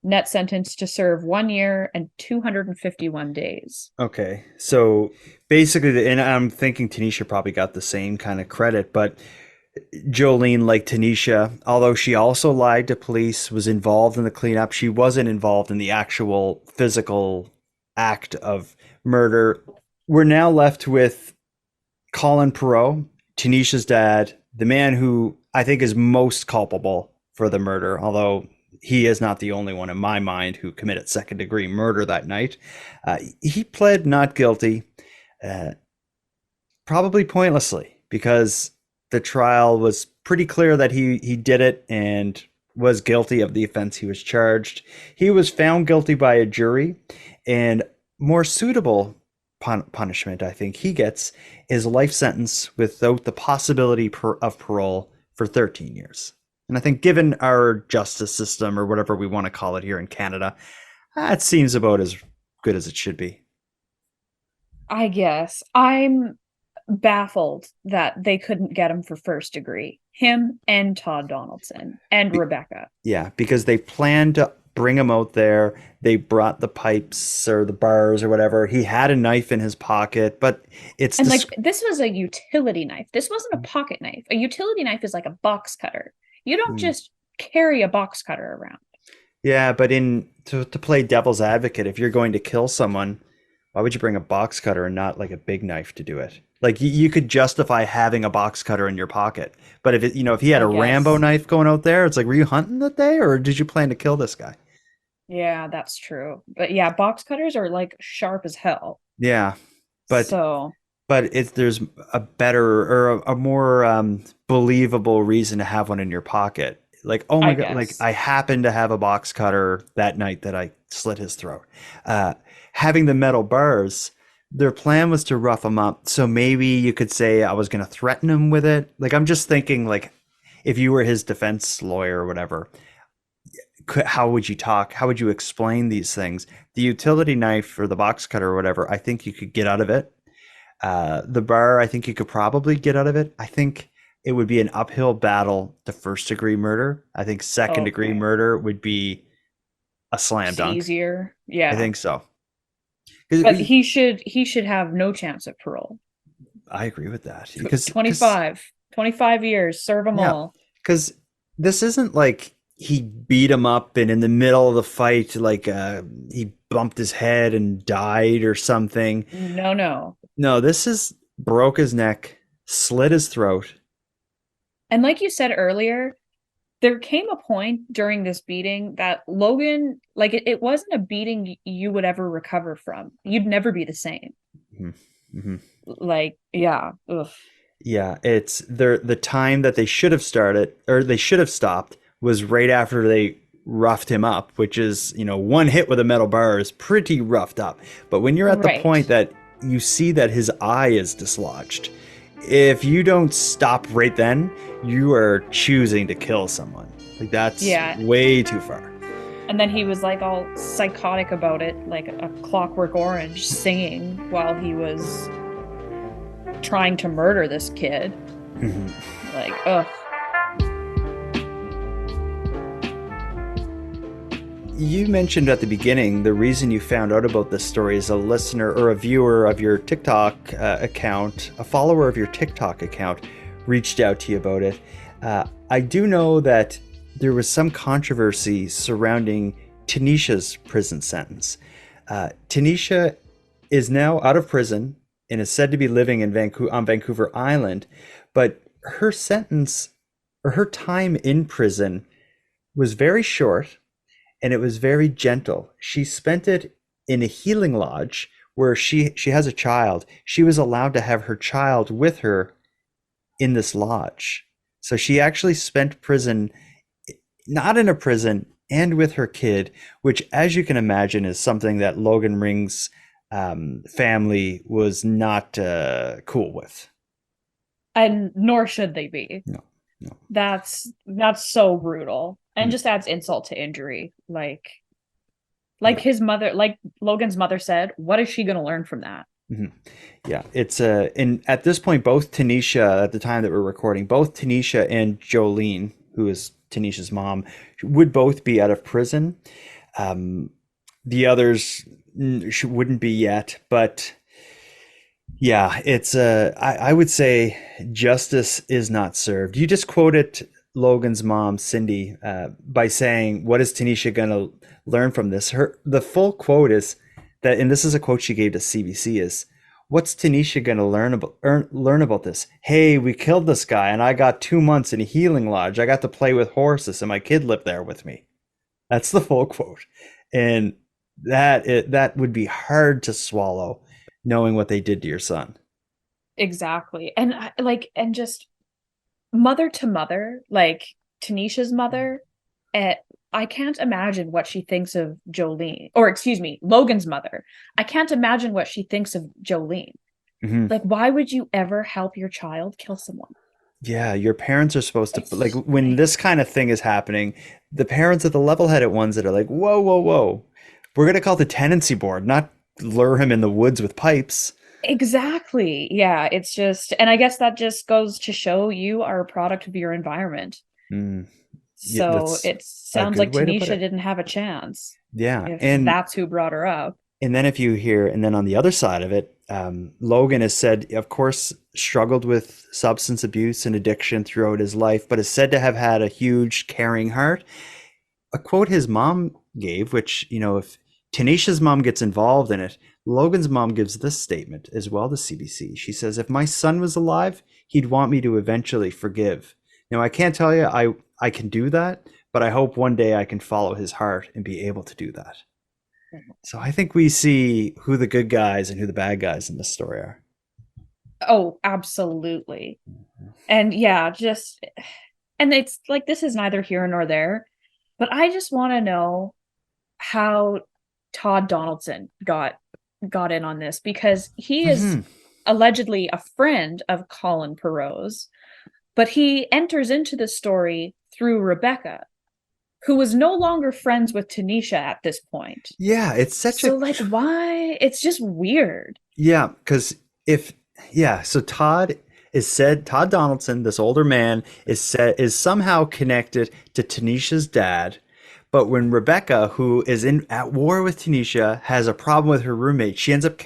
Speaker 3: Net sentence to serve 1 year and 251 days.
Speaker 1: Okay. So basically, and I'm thinking Tanisha probably got the same kind of credit, but Jolene, like Tanisha, although she also lied to police, was involved in the cleanup, she wasn't involved in the actual physical act of murder. We're now left with Colin Perot, Tanisha's dad, the man who I think is most culpable for the murder, although he is not the only one in my mind who committed second degree murder that night. He pled not guilty, probably pointlessly, because the trial was pretty clear that he did it and was guilty of the offense he was charged. He was found guilty by a jury, and more suitable punishment I think he gets is a life sentence without the possibility of parole for 13 years. And I think given our justice system, or whatever we want to call it here in Canada, that seems about as good as it should be.
Speaker 3: I guess. I'm baffled that they couldn't get him for first degree. Him and Todd Donaldson and Rebecca.
Speaker 1: Yeah, because they planned to bring him out there. They brought the pipes or the bars or whatever. He had a knife in his pocket, but it's...
Speaker 3: And this was a utility knife. This wasn't a pocket knife. A utility knife is like a box cutter. You don't just carry a box cutter around. Yeah,
Speaker 1: but to play devil's advocate, if you're going to kill someone, why would you bring a box cutter and not like a big knife to do it? Like you could justify having a box cutter in your pocket, but if he had a Rambo knife going out there, it's like, were you hunting that day or did you plan to kill this guy?
Speaker 3: Yeah, that's true. But yeah, box cutters are like sharp as hell.
Speaker 1: Yeah, but there's a better or a more believable reason to have one in your pocket. Like, oh my God, like I happened to have a box cutter that night that I slit his throat. Having the metal bars, their plan was to rough him up. So maybe you could say I was going to threaten him with it. Like, I'm just thinking, like, if you were his defense lawyer or whatever, how would you talk? How would you explain these things? The utility knife or the box cutter or whatever, I think you could get out of it. The bar, I think you could probably get out of it. I think it would be an uphill battle to first degree murder. I think second degree murder would be a slam
Speaker 3: It's
Speaker 1: dunk.
Speaker 3: easier.
Speaker 1: I
Speaker 3: Yeah.
Speaker 1: think so. 'Cause
Speaker 3: But he should have no chance at parole.
Speaker 1: I agree with that
Speaker 3: Tw-
Speaker 1: because
Speaker 3: 25 years, serve them
Speaker 1: yeah,
Speaker 3: all.
Speaker 1: because this isn't like he beat him up and in the middle of the fight, like he bumped his head and died or something.
Speaker 3: No, no.
Speaker 1: No, this is broke his neck, slit his throat.
Speaker 3: And like you said earlier, there came a point during this beating that Logan, like it wasn't a beating you would ever recover from. You'd never be the same.
Speaker 1: Mm-hmm.
Speaker 3: Like, yeah. Ugh.
Speaker 1: Yeah, it's the time that they should have started or they should have stopped was right after they roughed him up, which is, one hit with a metal bar is pretty roughed up. But when you're at the
Speaker 3: Right.
Speaker 1: point that you see that his eye is dislodged, if you don't stop right then, you are choosing to kill someone. Like that's way too far.
Speaker 3: And then he was like all psychotic about it, like a Clockwork Orange singing while he was trying to murder this kid.
Speaker 1: Mm-hmm.
Speaker 3: Like, ugh.
Speaker 1: You mentioned at the beginning the reason you found out about this story is a listener or a viewer of your TikTok account, a follower of your TikTok account, reached out to you about it. I do know that there was some controversy surrounding Tanisha's prison sentence. Tanisha is now out of prison and is said to be living in on Vancouver Island, but her sentence or her time in prison was very short and it was very gentle. She spent it in a healing lodge where she has a child. She was allowed to have her child with her in this lodge. So she actually spent prison, not in a prison, and with her kid, which, as you can imagine, is something that Logan Ring's family was not cool with.
Speaker 3: And nor should they be.
Speaker 1: No.
Speaker 3: That's so brutal. And just adds insult to injury. Like his mother, like Logan's mother said, what is she going to learn from that?
Speaker 1: Mm-hmm. Yeah, it's and at this point, both Tanisha, at the time that we're recording, both Tanisha and Jolene, who is Tanisha's mom, would both be out of prison. The others wouldn't be yet, but yeah, it's I would say justice is not served. You just quoted Logan's mom, Cindy, by saying, "What is Tanisha going to learn from this?" The full quote is that, and this is a quote she gave to CBC, is, "What's Tanisha going to learn about this? Hey, we killed this guy, and I got 2 months in a healing lodge. I got to play with horses, and my kid lived there with me." That's the full quote, and that would be hard to swallow, knowing what they did to your son.
Speaker 3: Exactly, and and just mother to mother, like Tanisha's mother, I can't imagine what she thinks of Jolene, or excuse me, Logan's mother. I can't imagine what she thinks of Jolene.
Speaker 1: Mm-hmm.
Speaker 3: Like, why would you ever help your child kill someone?
Speaker 1: Yeah, your parents are supposed to, like, when this kind of thing is happening, the parents are the level-headed ones that are like, whoa, whoa, whoa. We're going to call the tenancy board, not lure him in the woods with pipes.
Speaker 3: Exactly. Yeah, it's just, and I guess that just goes to show you are a product of your environment. So it sounds like Tanisha didn't have a chance.
Speaker 1: Yeah.
Speaker 3: And that's who brought her up.
Speaker 1: And then if you hear, and then on the other side of it, Logan has said, of course, struggled with substance abuse and addiction throughout his life, but is said to have had a huge caring heart. A quote his mom gave, which, if Tanisha's mom gets involved in it, Logan's mom gives this statement as well to CBC. She says, "If my son was alive, he'd want me to eventually forgive. Now, I can't tell you I can do that, but I hope one day I can follow his heart and be able to do that." So I think we see who the good guys and who the bad guys in this story are.
Speaker 3: Oh, absolutely. And yeah, and it's like, this is neither here nor there, but I just want to know how Todd Donaldson got in on this, because he is allegedly a friend of Colin Perot's, but he enters into the story through Rebecca, who was no longer friends with Tanisha at this point.
Speaker 1: Yeah, it's such
Speaker 3: why? It's just weird.
Speaker 1: Yeah, because so Todd Donaldson, this older man, is somehow connected to Tanisha's dad, But when Rebecca, who is in at war with Tanisha, has a problem with her roommate, she ends up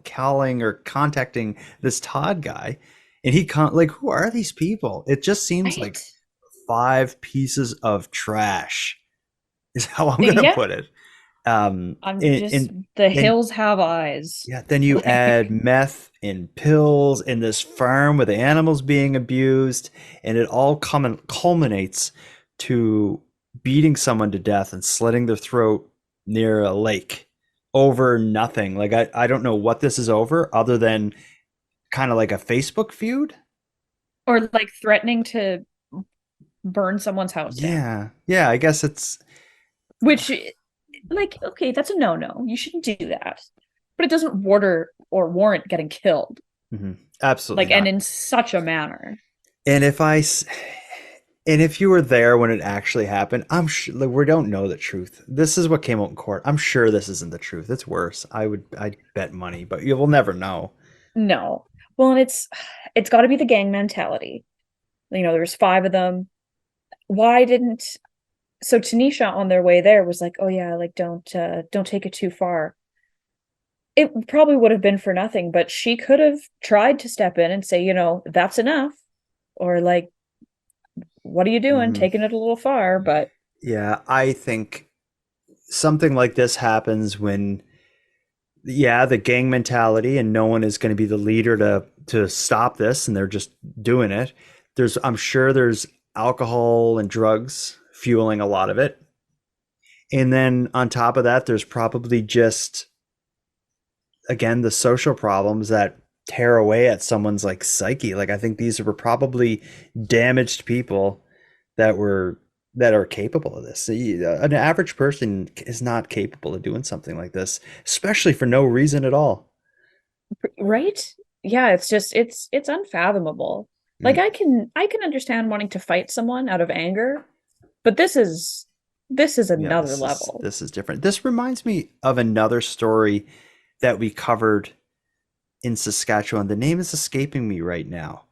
Speaker 1: calling or contacting this Todd guy, and like, who are these people? It just seems
Speaker 3: Right?
Speaker 1: like five pieces of trash is how I'm gonna
Speaker 3: Yeah.
Speaker 1: put it.
Speaker 3: I'm just
Speaker 1: And
Speaker 3: the
Speaker 1: then
Speaker 3: hills have eyes.
Speaker 1: yeah, then you add
Speaker 3: Like,
Speaker 1: meth and pills in this farm with the animals being abused, and it all culminates to beating someone to death and slitting their throat near a lake over nothing. Like I don't know what this is over other than kind of like a Facebook feud.
Speaker 3: or like threatening to burn someone's house down.
Speaker 1: Yeah. Yeah, I guess it's
Speaker 3: Which, like, okay, that's a no-no. You shouldn't do that. But it doesn't warrant getting killed.
Speaker 1: mhm, absolutely
Speaker 3: Like, and
Speaker 1: not.
Speaker 3: in such a manner.
Speaker 1: And if you were there when it actually happened, I'm sure like, we don't know the truth. This is what came out in court. I'm sure this isn't the truth. It's worse. I'd bet money, but you will never know.
Speaker 3: No. Well, and it's got to be the gang mentality. You know, there's five of them. Why didn't so Tanisha on their way there was like, "Oh yeah, like don't take it too far." It probably would have been for nothing, but she could have tried to step in and say, you know, that's enough, or like, what are you doing,
Speaker 1: Mhm.
Speaker 3: taking it a little far? But
Speaker 1: Yeah, I think something like this happens when, yeah, the gang mentality and no one is going to be the leader to stop this, and they're just doing it. I'm sure there's alcohol and drugs fueling a lot of it. And then on top of that, there's probably just again the social problems that tear away at someone's like psyche. Like I think these were probably damaged people that are capable of this. An average person is not capable of doing something like this, especially for no reason at all.
Speaker 3: right? Yeah, it's just it's unfathomable. Like
Speaker 1: Mm,
Speaker 3: I can understand wanting to fight someone out of anger, but this is
Speaker 1: yeah,
Speaker 3: another level.
Speaker 1: this is different. This reminds me of another story that we covered in Saskatchewan. The name is escaping me right now.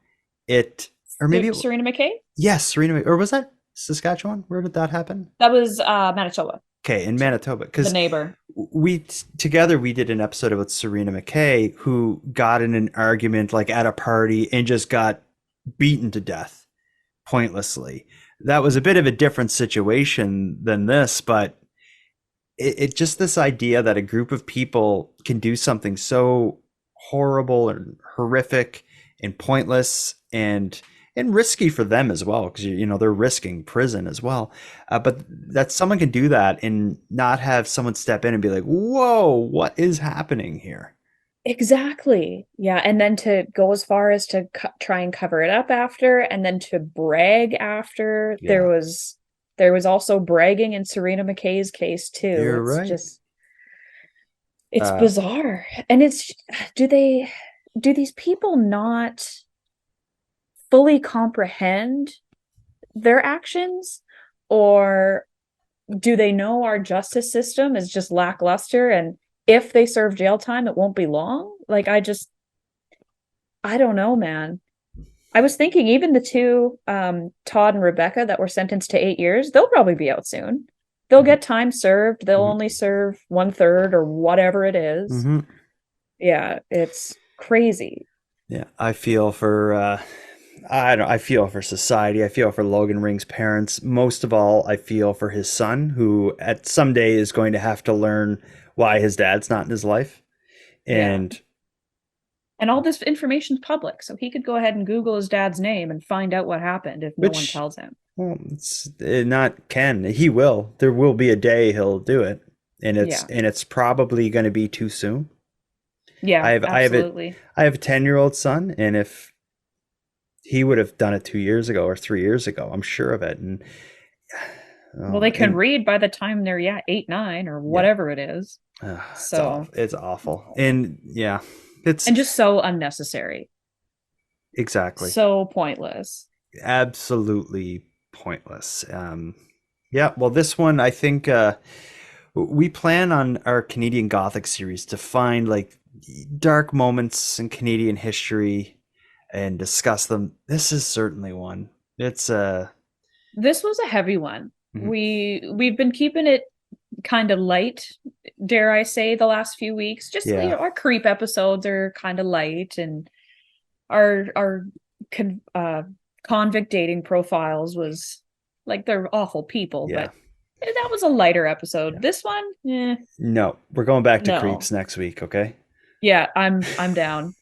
Speaker 1: It or maybe
Speaker 3: Serena McKay?
Speaker 1: yes, Serena, or was that Saskatchewan? Where did that happen?
Speaker 3: That was Manitoba,
Speaker 1: Okay, in Manitoba,
Speaker 3: the
Speaker 1: because
Speaker 3: neighbor.
Speaker 1: together we did an episode about Serena McKay, who got in an argument like at a party and just got beaten to death pointlessly. That was a bit of a different situation than this, but it just this idea that a group of people can do something so horrible and horrific and pointless and risky for them as well, because you know they're risking prison as well, but that someone can do that and not have someone step in and be like, whoa, what is happening here?
Speaker 3: Exactly. Yeah, and then to go as far as to try and cover it up after, and then to brag after.
Speaker 1: Yeah,
Speaker 3: There was also bragging in Serena McKay's case too.
Speaker 1: you're
Speaker 3: It's
Speaker 1: right.
Speaker 3: just it's
Speaker 1: uh
Speaker 3: bizarre. And it's do they do these people not fully comprehend their actions, or do they know our justice system is just lackluster, and if they serve jail time it won't be long? Like I don't know, man. I was thinking even the two, Todd and Rebecca, that were sentenced to 8 years, they'll probably be out soon. They'll
Speaker 1: mhm,
Speaker 3: get time served. They'll
Speaker 1: mhm,
Speaker 3: only serve one third or whatever it is.
Speaker 1: mhm.
Speaker 3: Yeah, it's crazy.
Speaker 1: Yeah, I feel for I feel for society. I feel for Logan Ring's parents. Most of all, I feel for his son, who at someday is going to have to learn why his dad's not in his life.
Speaker 3: Yeah.
Speaker 1: And
Speaker 3: And all this information's public, so he could go ahead and Google his dad's name and find out what happened if no one
Speaker 1: which,
Speaker 3: tells him.
Speaker 1: well, it's not can. He will. There will be a day he'll do it,
Speaker 3: Yeah.
Speaker 1: and it's probably going to be too soon.
Speaker 3: Yeah,
Speaker 1: I
Speaker 3: absolutely.
Speaker 1: have a 10-year-old son, and if he would have done it 2 years ago or 3 years ago, I'm sure of it. And
Speaker 3: Well,
Speaker 1: oh,
Speaker 3: they can
Speaker 1: and
Speaker 3: read by the time they're, yeah, 8, 9, or
Speaker 1: yeah,
Speaker 3: whatever it is.
Speaker 1: it's
Speaker 3: So,
Speaker 1: awful. It's awful. And yeah, it's
Speaker 3: and just so unnecessary,
Speaker 1: exactly
Speaker 3: so pointless.
Speaker 1: absolutely pointless. Yeah, well, this one, I think we plan on our Canadian Gothic series to find like dark moments in Canadian history and discuss them. This is certainly one. It's
Speaker 3: This was a heavy one. We've been keeping it kind of light, dare I say, the last few weeks. Just our creep episodes are kind of light, and our convict dating profiles was like, they're awful people, but that was a lighter episode. Yeah. This one,
Speaker 1: no, we're going back to creeps next week. Okay.
Speaker 3: Yeah, I'm down.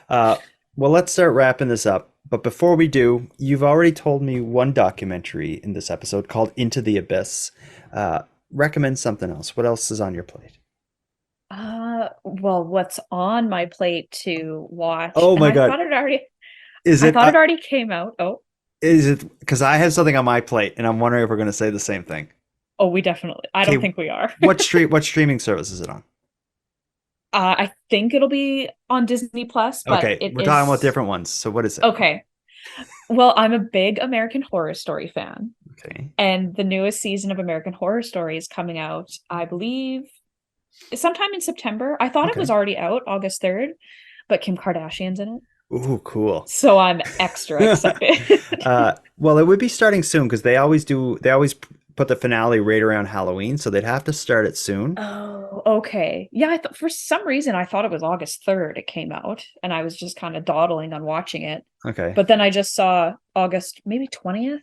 Speaker 1: Well, let's start wrapping this up. But before we do, you've already told me one documentary in this episode called Into the Abyss. Recommend something else. What else is on your plate?
Speaker 3: Well, what's on my plate to watch?
Speaker 1: Oh my God.
Speaker 3: I thought it already came out. Oh.
Speaker 1: Is it because I have something on my plate and I'm wondering if we're going to say the same thing?
Speaker 3: Oh, we definitely. I don't think we are.
Speaker 1: What streaming service is it on?
Speaker 3: I think it'll be on Disney Plus. But
Speaker 1: okay, we're talking about different ones. So what is it?
Speaker 3: Okay. Well, I'm a big American Horror Story fan.
Speaker 1: Okay.
Speaker 3: And the newest season of American Horror Story is coming out, I believe, sometime in September. I thought it was already out, August 3rd, but Kim Kardashian's in it.
Speaker 1: Ooh, cool.
Speaker 3: So I'm extra excited.
Speaker 1: Well, it would be starting soon because they always put the finale right around Halloween, so they'd have to start it soon.
Speaker 3: Oh, okay. Yeah, for some reason I thought it was August 3rd it came out, and I was just kind of dawdling on watching it.
Speaker 1: Okay.
Speaker 3: But then I just saw August, maybe 20th?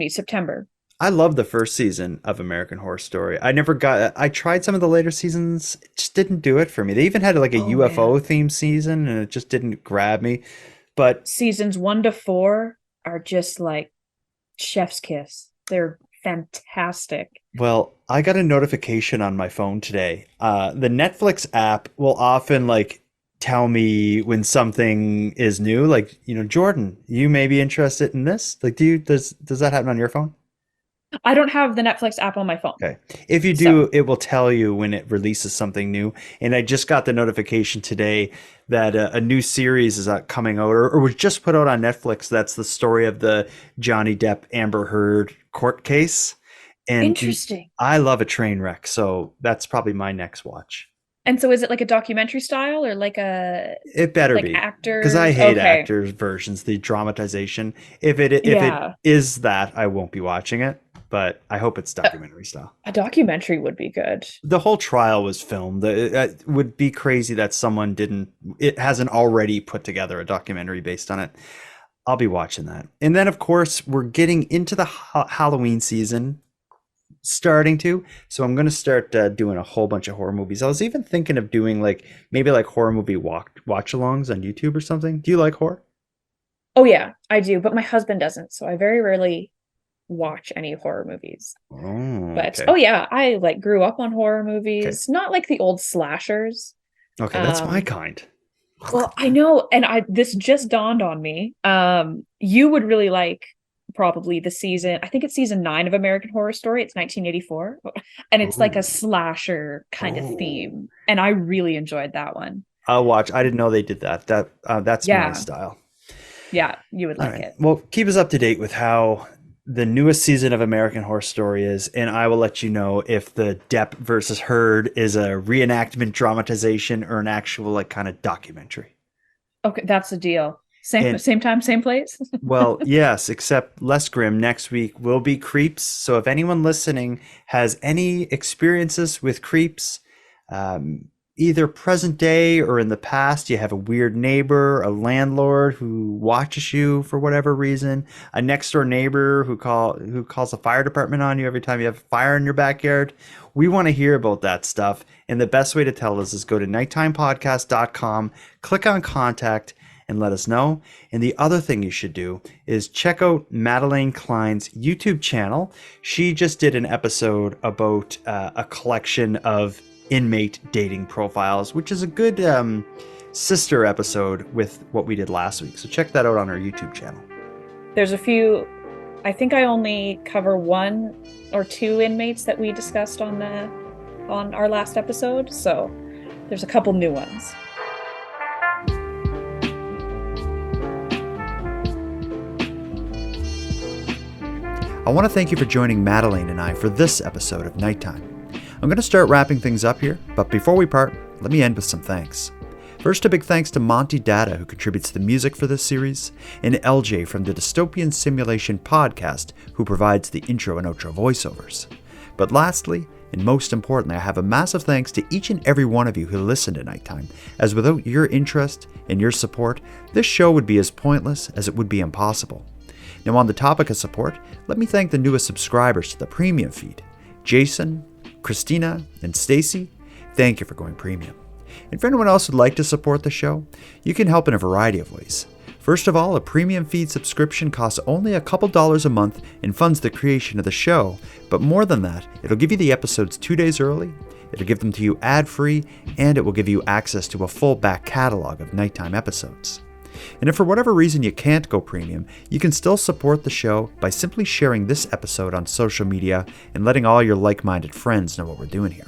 Speaker 3: September.
Speaker 1: I love the first season of American Horror Story. I tried some of the later seasons, it just didn't do it for me. They even had like a UFO themed season and it just didn't grab me. But
Speaker 3: seasons 1 to 4 are just like chef's kiss. They're fantastic.
Speaker 1: Well, I got a notification on my phone today. The Netflix app will often like tell me when something is new, like, Jordan, you may be interested in this. Like, does that happen on your phone?
Speaker 3: I don't have the Netflix app on my phone.
Speaker 1: Okay. If you do, it will tell you when it releases something new. And I just got the notification today that a new series is coming out or was just put out on Netflix. That's the story of the Johnny Depp Amber Heard court case. And
Speaker 3: interesting.
Speaker 1: I love a train wreck, so that's probably my next watch.
Speaker 3: And so is it like a documentary style or like a...
Speaker 1: It better be.
Speaker 3: Actors?
Speaker 1: Because I hate actors' versions, the dramatization. If it is that, I won't be watching it. But I hope it's documentary style.
Speaker 3: A documentary would be good.
Speaker 1: The whole trial was filmed. It would be crazy that someone hasn't already put together a documentary based on it. I'll be watching that. And then, of course, we're getting into the Halloween season. So I'm going to start doing a whole bunch of horror movies. I was even thinking of doing maybe horror movie watch-alongs on YouTube or something. Do you like horror?
Speaker 3: Oh, yeah, I do. But my husband doesn't. So I very rarely watch any horror movies. I grew up on horror movies, not like the old slashers.
Speaker 1: Okay, that's my kind.
Speaker 3: Well, I know, and this just dawned on me. You would really like probably the season, I think it's season 9 of American Horror Story. It's 1984, and it's like a slasher kind of theme, and I really enjoyed that one.
Speaker 1: I'll watch. I didn't know they did that. That's my style.
Speaker 3: Yeah, you would like it.
Speaker 1: Well, keep us up to date with how the newest season of American Horror Story is, and I will let you know if the Depp versus Heard is a reenactment dramatization or an actual kind of documentary.
Speaker 3: Okay, that's the deal. Same time, same place?
Speaker 1: Well, yes, except less grim. Next week will be creeps. So if anyone listening has any experiences with creeps, either present day or in the past, you have a weird neighbor, a landlord who watches you for whatever reason, a next door neighbor who calls the fire department on you every time you have a fire in your backyard. We want to hear about that stuff. And the best way to tell us is go to nighttimepodcast.com, click on contact, and let us know. And the other thing you should do is check out Madelayne Kline's YouTube channel. She just did an episode about a collection of inmate dating profiles, which is a good sister episode with what we did last week. So check that out on our YouTube channel.
Speaker 3: There's a few, I think I only cover 1 or 2 inmates that we discussed on our last episode. So there's a couple new ones.
Speaker 1: I want to thank you for joining Madelayne and I for this episode of Nighttime. I'm going to start wrapping things up here, but before we part, let me end with some thanks. First, a big thanks to Monty Datta, who contributes the music for this series, and LJ from the Dystopian Simulation podcast, who provides the intro and outro voiceovers. But lastly, and most importantly, I have a massive thanks to each and every one of you who listen to Nighttime, as without your interest and your support, this show would be as pointless as it would be impossible. Now, on the topic of support, let me thank the newest subscribers to the premium feed. Jason, Christina, and Stacy, thank you for going premium. And for anyone else who'd like to support the show, you can help in a variety of ways. First of all, a premium feed subscription costs only a couple dollars a month and funds the creation of the show, but more than that, it'll give you the episodes 2 days early, it'll give them to you ad-free, and it will give you access to a full back catalog of Nighttime episodes. And if for whatever reason you can't go premium, you can still support the show by simply sharing this episode on social media and letting all your like-minded friends know what we're doing here.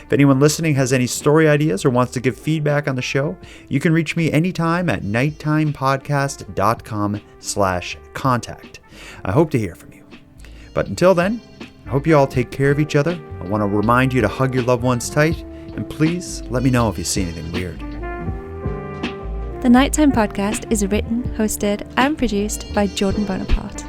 Speaker 1: If anyone listening has any story ideas or wants to give feedback on the show, you can reach me anytime at nighttimepodcast.com/contact. I hope to hear from you. But until then, I hope you all take care of each other. I want to remind you to hug your loved ones tight, and please let me know if you see anything weird.
Speaker 2: The Nighttime Podcast is written, hosted, and produced by Jordan Bonaparte.